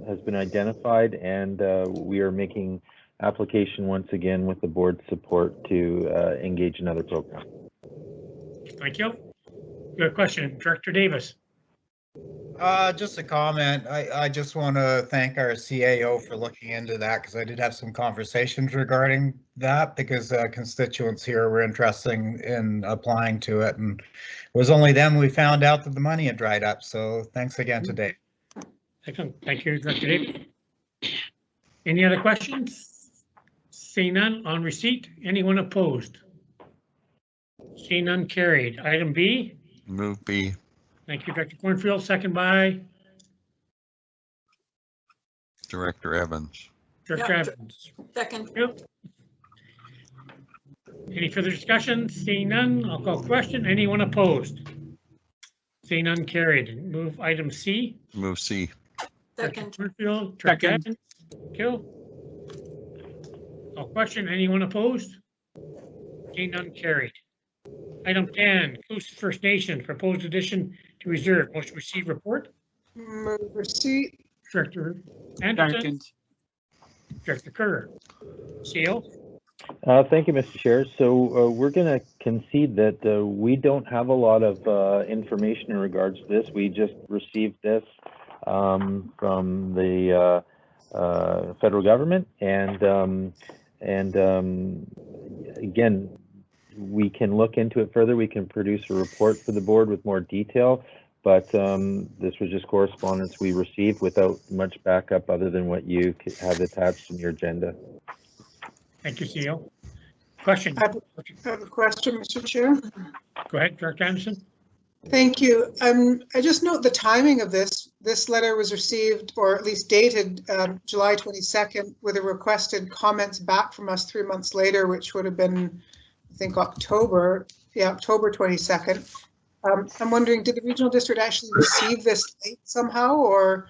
has been identified, and we are making application once again with the board's support to engage another program. Thank you. Good question, Director Davis. Just a comment. I just want to thank our CAO for looking into that, because I did have some conversations regarding that, because constituents here were interested in applying to it, and it was only then we found out that the money had dried up. So thanks again today. Excellent. Thank you, Director Davis. Any other questions? Seeing none, on receipt. Anyone opposed? Seeing none, carried. Item B. Move B. Thank you, Director Cornfield. Second by Director Evans. Director Evans. Second. Yep. Any further discussion? Seeing none, I'll call question. Anyone opposed? Seeing none, carried. Move item C. Move C. Second. Cornfield. Director Evans. Kill. Call question. Anyone opposed? Seeing none, carried. Item 10, Inclusive First Nation, proposed addition to reserve. Motion to receive report. Move receipt. Director Anderson. Second. Director Kerr. CEO. Thank you, Mr. Chair. So we're going to concede that we don't have a lot of information in regards to this. We just received this from the federal government, and again, we can look into it further. We can produce a report for the board with more detail, but this was just correspondence we received without much backup other than what you have attached in your agenda. Thank you, CEO. Question. I have a question, Mr. Chair. Go ahead, Director Anderson. Thank you. I just note the timing of this. This letter was received, or at least dated, July 22nd, with a requested comments back from us 3 months later, which would have been, I think, October 22nd. I'm wondering, did the regional district actually receive this late somehow, or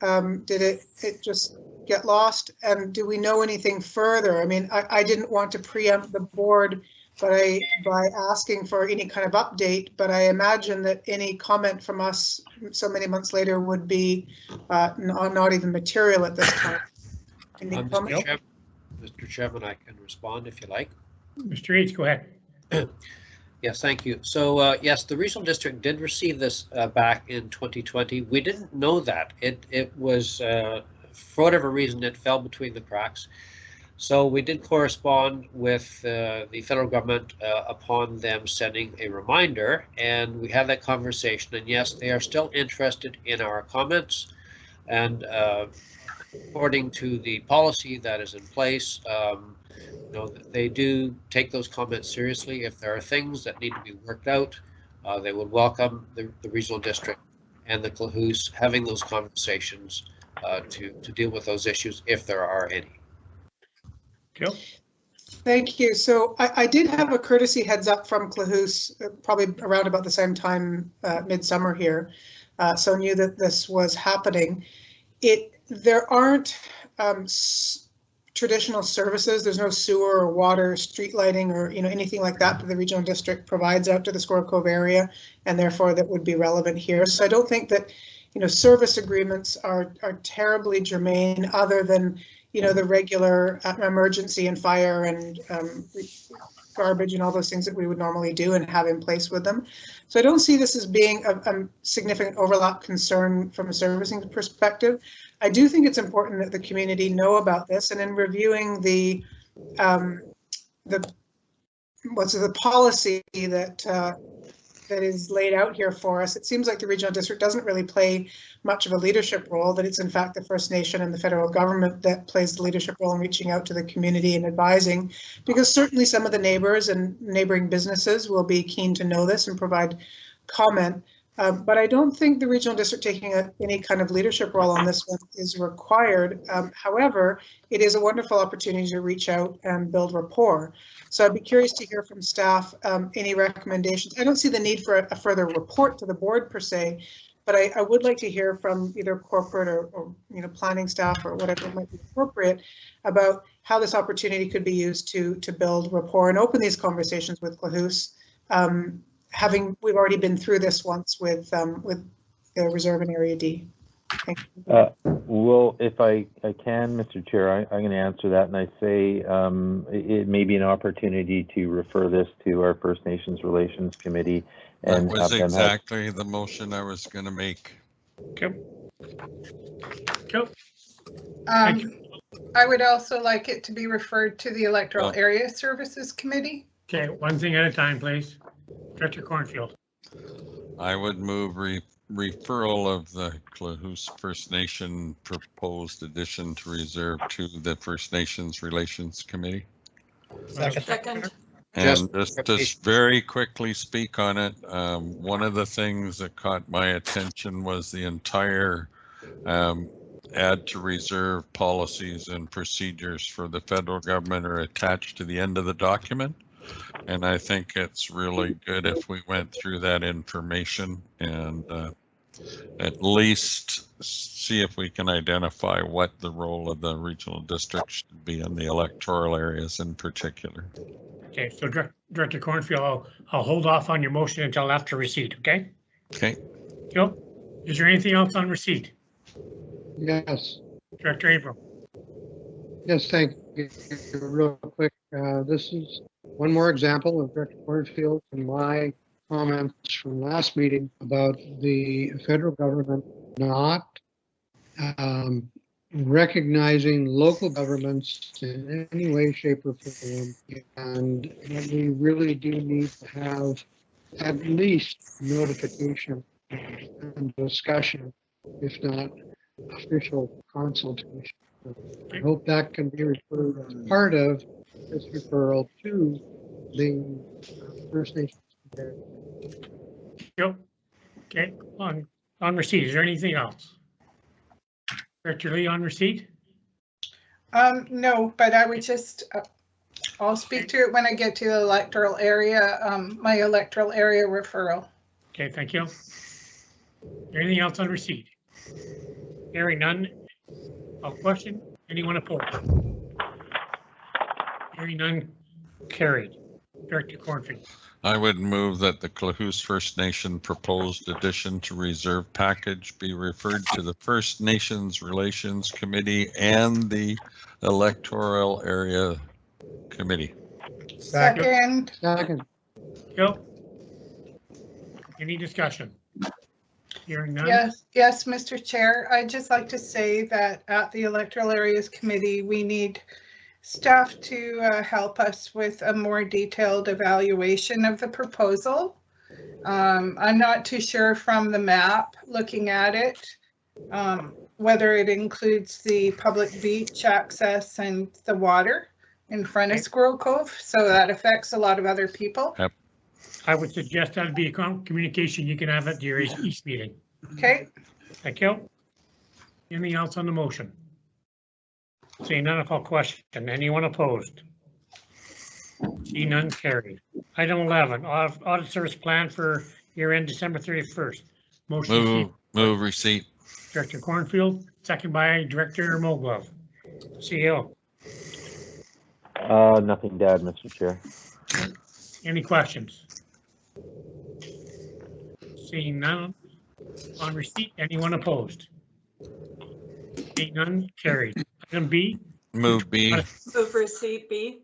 did it just get lost? And do we know anything further? I mean, I didn't want to preempt the board by asking for any kind of update, but I imagine that any comment from us so many months later would be not even material at this time. Any comment? Mr. Chairman, I can respond if you like. Mr. Eads, go ahead. Yes, thank you. So yes, the regional district did receive this back in 2020. We didn't know that. It was, for whatever reason, it fell between the cracks. So we did correspond with the federal government upon them sending a reminder, and we had that conversation. And yes, they are still interested in our comments. And according to the policy that is in place, they do take those comments seriously. If there are things that need to be worked out, they would welcome the regional district and the Clahoos having those conversations to deal with those issues if there are any. Jill? Thank you. So I did have a courtesy heads up from Clahoos, probably around about the same time, midsummer here. So knew that this was happening. There aren't traditional services. There's no sewer or water, street lighting, or anything like that the regional district provides out to the Squirrel Cove area, and therefore that would be relevant here. So I don't think that service agreements are terribly germane, other than the regular emergency and fire and garbage and all those things that we would normally do and have in place with them. So I don't see this as being a significant overlap concern from a servicing perspective. I do think it's important that the community know about this, and in reviewing the policy that is laid out here for us, it seems like the regional district doesn't really play much of a leadership role, that it's in fact the First Nation and the federal government that plays the leadership role in reaching out to the community and advising, because certainly some of the neighbors and neighboring businesses will be keen to know this and provide comment. But I don't think the regional district taking any kind of leadership role on this one is required. However, it is a wonderful opportunity to reach out and build rapport. So I'd be curious to hear from staff any recommendations. I don't see the need for a further report to the board per se, but I would like to hear from either corporate or planning staff or whatever might be appropriate about how this opportunity could be used to build rapport and open these conversations with Clahoos. We've already been through this once with the Reserve and Area D. Thank you. Well, if I can, Mr. Chair, I'm going to answer that, and I say it may be an opportunity to refer this to our First Nations Relations Committee. And that was exactly the motion I was going to make. Okay. Cool. I would also like it to be referred to the Electoral Area Services Committee. Okay, one thing at a time, please. Director Cornfield. I would move referral of the Clahoos First Nation proposed addition to reserve to the First Nations Relations Committee. Second. And just very quickly speak on it. One of the things that caught my attention was the entire add to reserve policies and procedures for the federal government are attached to the end of the document. And I think it's really good if we went through that information and at least see if we can identify what the role of the regional district should be in the electoral areas in particular. Okay, so Director Cornfield, I'll hold off on your motion until after receipt, okay? Okay. Joe, is there anything else on receipt? Yes. Director Abram. Yes, thank you. Real quick, this is one more example of Director Cornfield and my comments from last meeting about the federal government not recognizing local governments in any way, shape, or form. And we really do need to have at least notification and discussion, if not official consultation. I hope that can be referred as part of this referral to the First Nations. Yep. Okay, on receipt, is there anything else? Director Lee on receipt? No, but I would just, I'll speak to it when I get to the electoral area, my electoral area referral. Okay, thank you. Anything else on receipt? Hearing none. A question? Anyone opposed? Hearing none. Carried. Director Cornfield. I would move that the Clahoos First Nation proposed addition to reserve package be referred to the First Nations Relations Committee and the Electoral Area Committee. Second. Second. Yep. Any discussion? Hearing none? Yes, Mr. Chair. I'd just like to say that at the Electoral Areas Committee, we need staff to help us with a more detailed evaluation of the proposal. I'm not too sure from the map, looking at it, whether it includes the public beach access and the water in front of Squirrel Cove, so that affects a lot of other people. Yep. I would suggest that'd be a communication you can have at your each meeting. Okay. Thank you. Anything else on the motion? Seeing none, I'll call question. Anyone opposed? See none, carried. Item 11, audit service plan for year end December 31st. Motion. Move receipt. Director Cornfield, second by Director Moglove. CEO. Nothing to add, Mr. Chair. Any questions? Seeing none, on receipt, anyone opposed? Seeing none, carried. Item B. Move B. Move receipt B.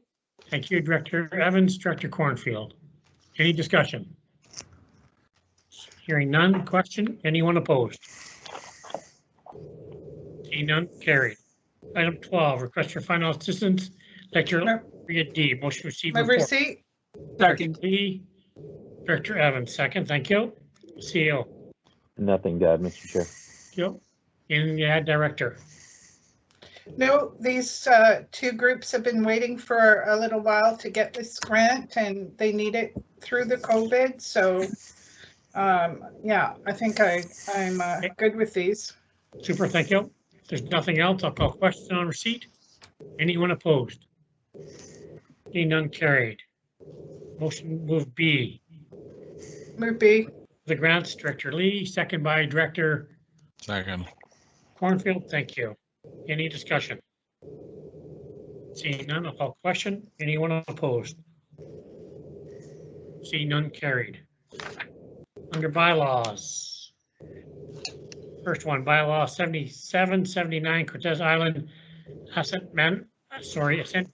Thank you, Director Evans, Director Cornfield. Any discussion? Hearing none, question, anyone opposed? Seeing none, carried. Item 12, request for final assistance, lecture period D, motion to receive. Move receipt. Second. D, Director Evans, second, thank you. CEO. Nothing to add, Mr. Chair. Yep. And yeah, Director. No, these two groups have been waiting for a little while to get this grant, and they need it through the COVID. So, yeah, I think I'm good with these. Super, thank you. If there's nothing else, I'll call question on receipt. Anyone opposed? Seeing none, carried. Motion move B. Move B. The grants, Director Lee, second by Director Second. Cornfield, thank you. Any discussion? Seeing none, I'll call question. Anyone opposed? Seeing none, carried. Under bylaws. First one, bylaw 7779, Cortez Island asset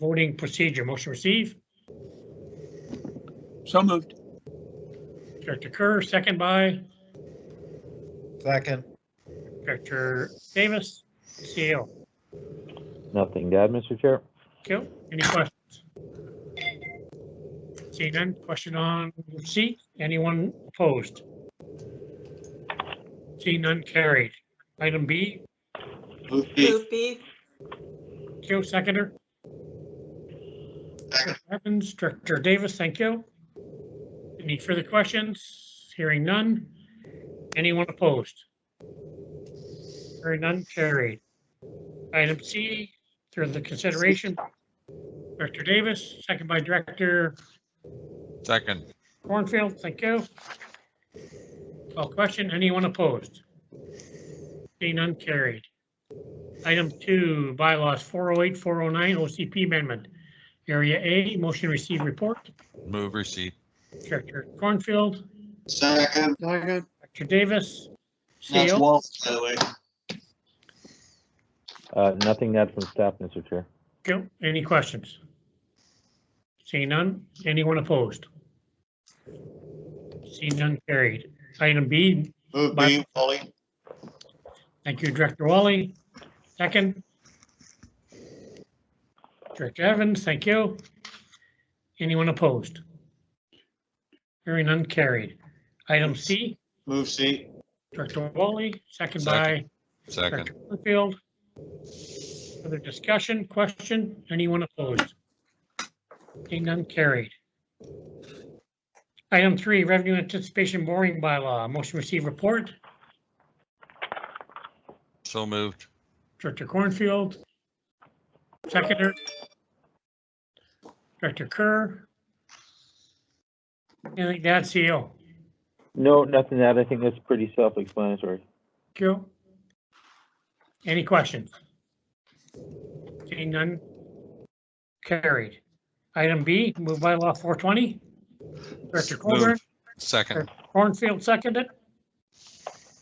voting procedure. Motion receive. So moved. Director Kerr, second by Second. Director Davis, CEO. Nothing to add, Mr. Chair. Okay, any questions? Seeing none, question on receipt. Anyone opposed? Seeing none, carried. Item B. Move B. Joe, seconder. Director Evans, Director Davis, thank you. Any further questions? Hearing none. Anyone opposed? Hearing none, carried. Item C, through the consideration. Director Davis, second by Director Second. Cornfield, thank you. Call question, anyone opposed? Seeing none, carried. Item 2, bylaws 408, 409, OCP amendment. Area A, motion to receive report. Move receipt. Director Cornfield. Second. Director Davis. That's CEO. Walt, by the way. Nothing to add from staff, Mr. Chair. Okay, any questions? Seeing none, anyone opposed? Seeing none, carried. Item B. Move B, Wally. Thank you, Director Wally. Second. Director Evans, thank you. Anyone opposed? Hearing none, carried. Item C. Move C. Director Wally, second by Second. Director Cornfield. Further discussion, question, anyone opposed? Seeing none, carried. Item 3, revenue anticipation borrowing bylaw, motion to receive report. So moved. Director Cornfield. Seconder. Director Kerr. Anything to add, CEO? No, nothing to add. I think that's pretty self-explanatory. Joe? Any questions? Seeing none, carried. Item B, moved by law 420. Director Colburn. Moved. Second. Director Cornfield, seconded.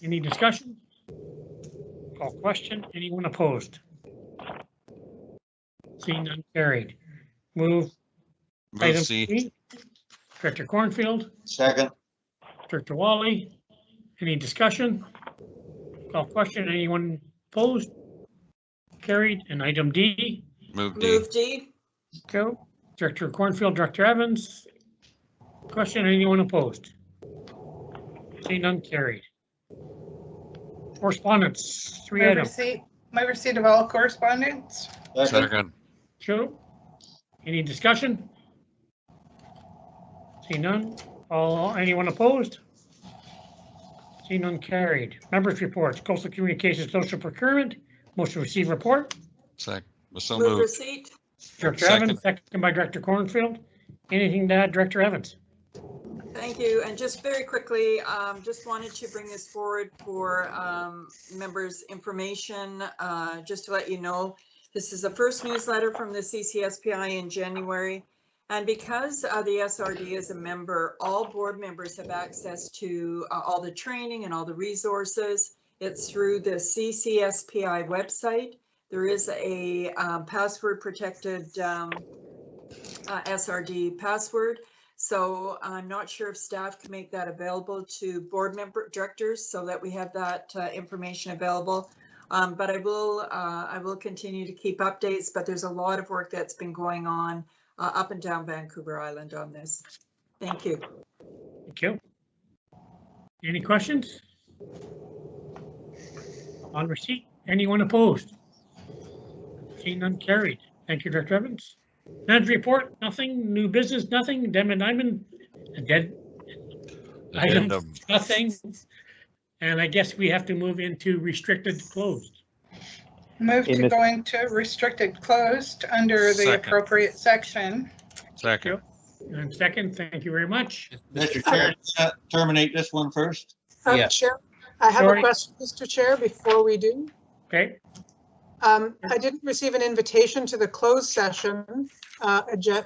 Any discussion? Call question. Anyone opposed? Seeing none, carried. Move Move item C. C. Director Cornfield. Second. Director Wally. Any discussion? Call question. Anyone opposed? Carried. And item D. Move D. Move D. Go. Director Cornfield, Director Evans. Question. Anyone opposed? Seeing none, carried. Correspondence. 3 items. My receipt of all correspondence. Second. Joe. Any discussion? See none. Anyone opposed? See none, carried. Members' reports. Coastal Communications Social Procurement. Motion to receive report. Second. So Move moved. receipt. Director Second. Evans, second by Director Cornfield. Anything to add, Director Evans? Thank you. And just very quickly, just wanted to bring this forward for members' information. Just to let you know, this is the first newsletter from the CCSPI in January. And because the SRD is a member, all board members have access to all the training and all the resources. It's through the CCSPI website. There is a password protected SRD password. So I'm not sure if staff can make that available to board member directors so that we have that information available. But I will continue to keep updates, but there's a lot of work that's been going on up and down Vancouver Island on this. Thank you. Thank you. Any questions? On receipt. Anyone opposed? Seeing none, carried. Thank you, Director Evans. Manager report, nothing. New business, nothing. Dem and Diamond, dead. Addendum. Nothing. And I guess we have to move into restricted closed. Move to go into restricted closed under the Second. appropriate section. Second. And second, thank you very much. Mr. Chair, terminate this one first. Yes. Chair, I have Sorry. a question, Mr. Chair, before we do. Okay. I didn't receive an invitation to the closed session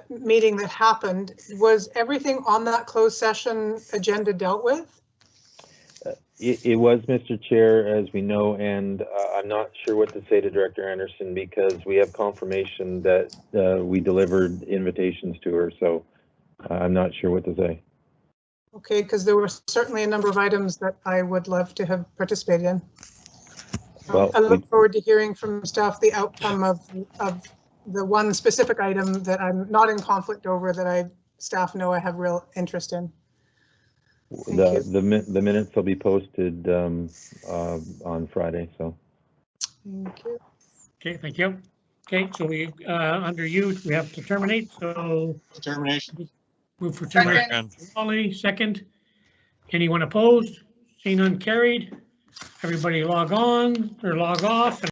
meeting that happened. Was everything on that closed session agenda dealt with? It was, Mr. Chair, as we know, and I'm not sure what to say to Director Anderson because we have confirmation that we delivered invitations to her, so I'm not sure what to say. Okay, because there were certainly a number of items that I would love to have participated in. Well, I look forward to hearing from staff the outcome of the one specific item that I'm not in conflict over that staff know I have real interest in. The minutes will be posted on Friday, so. Thank you. Okay, thank you. Okay, so we, under you, we have to terminate, so. Termination. Move for termination. Wally, second. Anyone opposed? Seeing none, carried. Everybody log on or log off.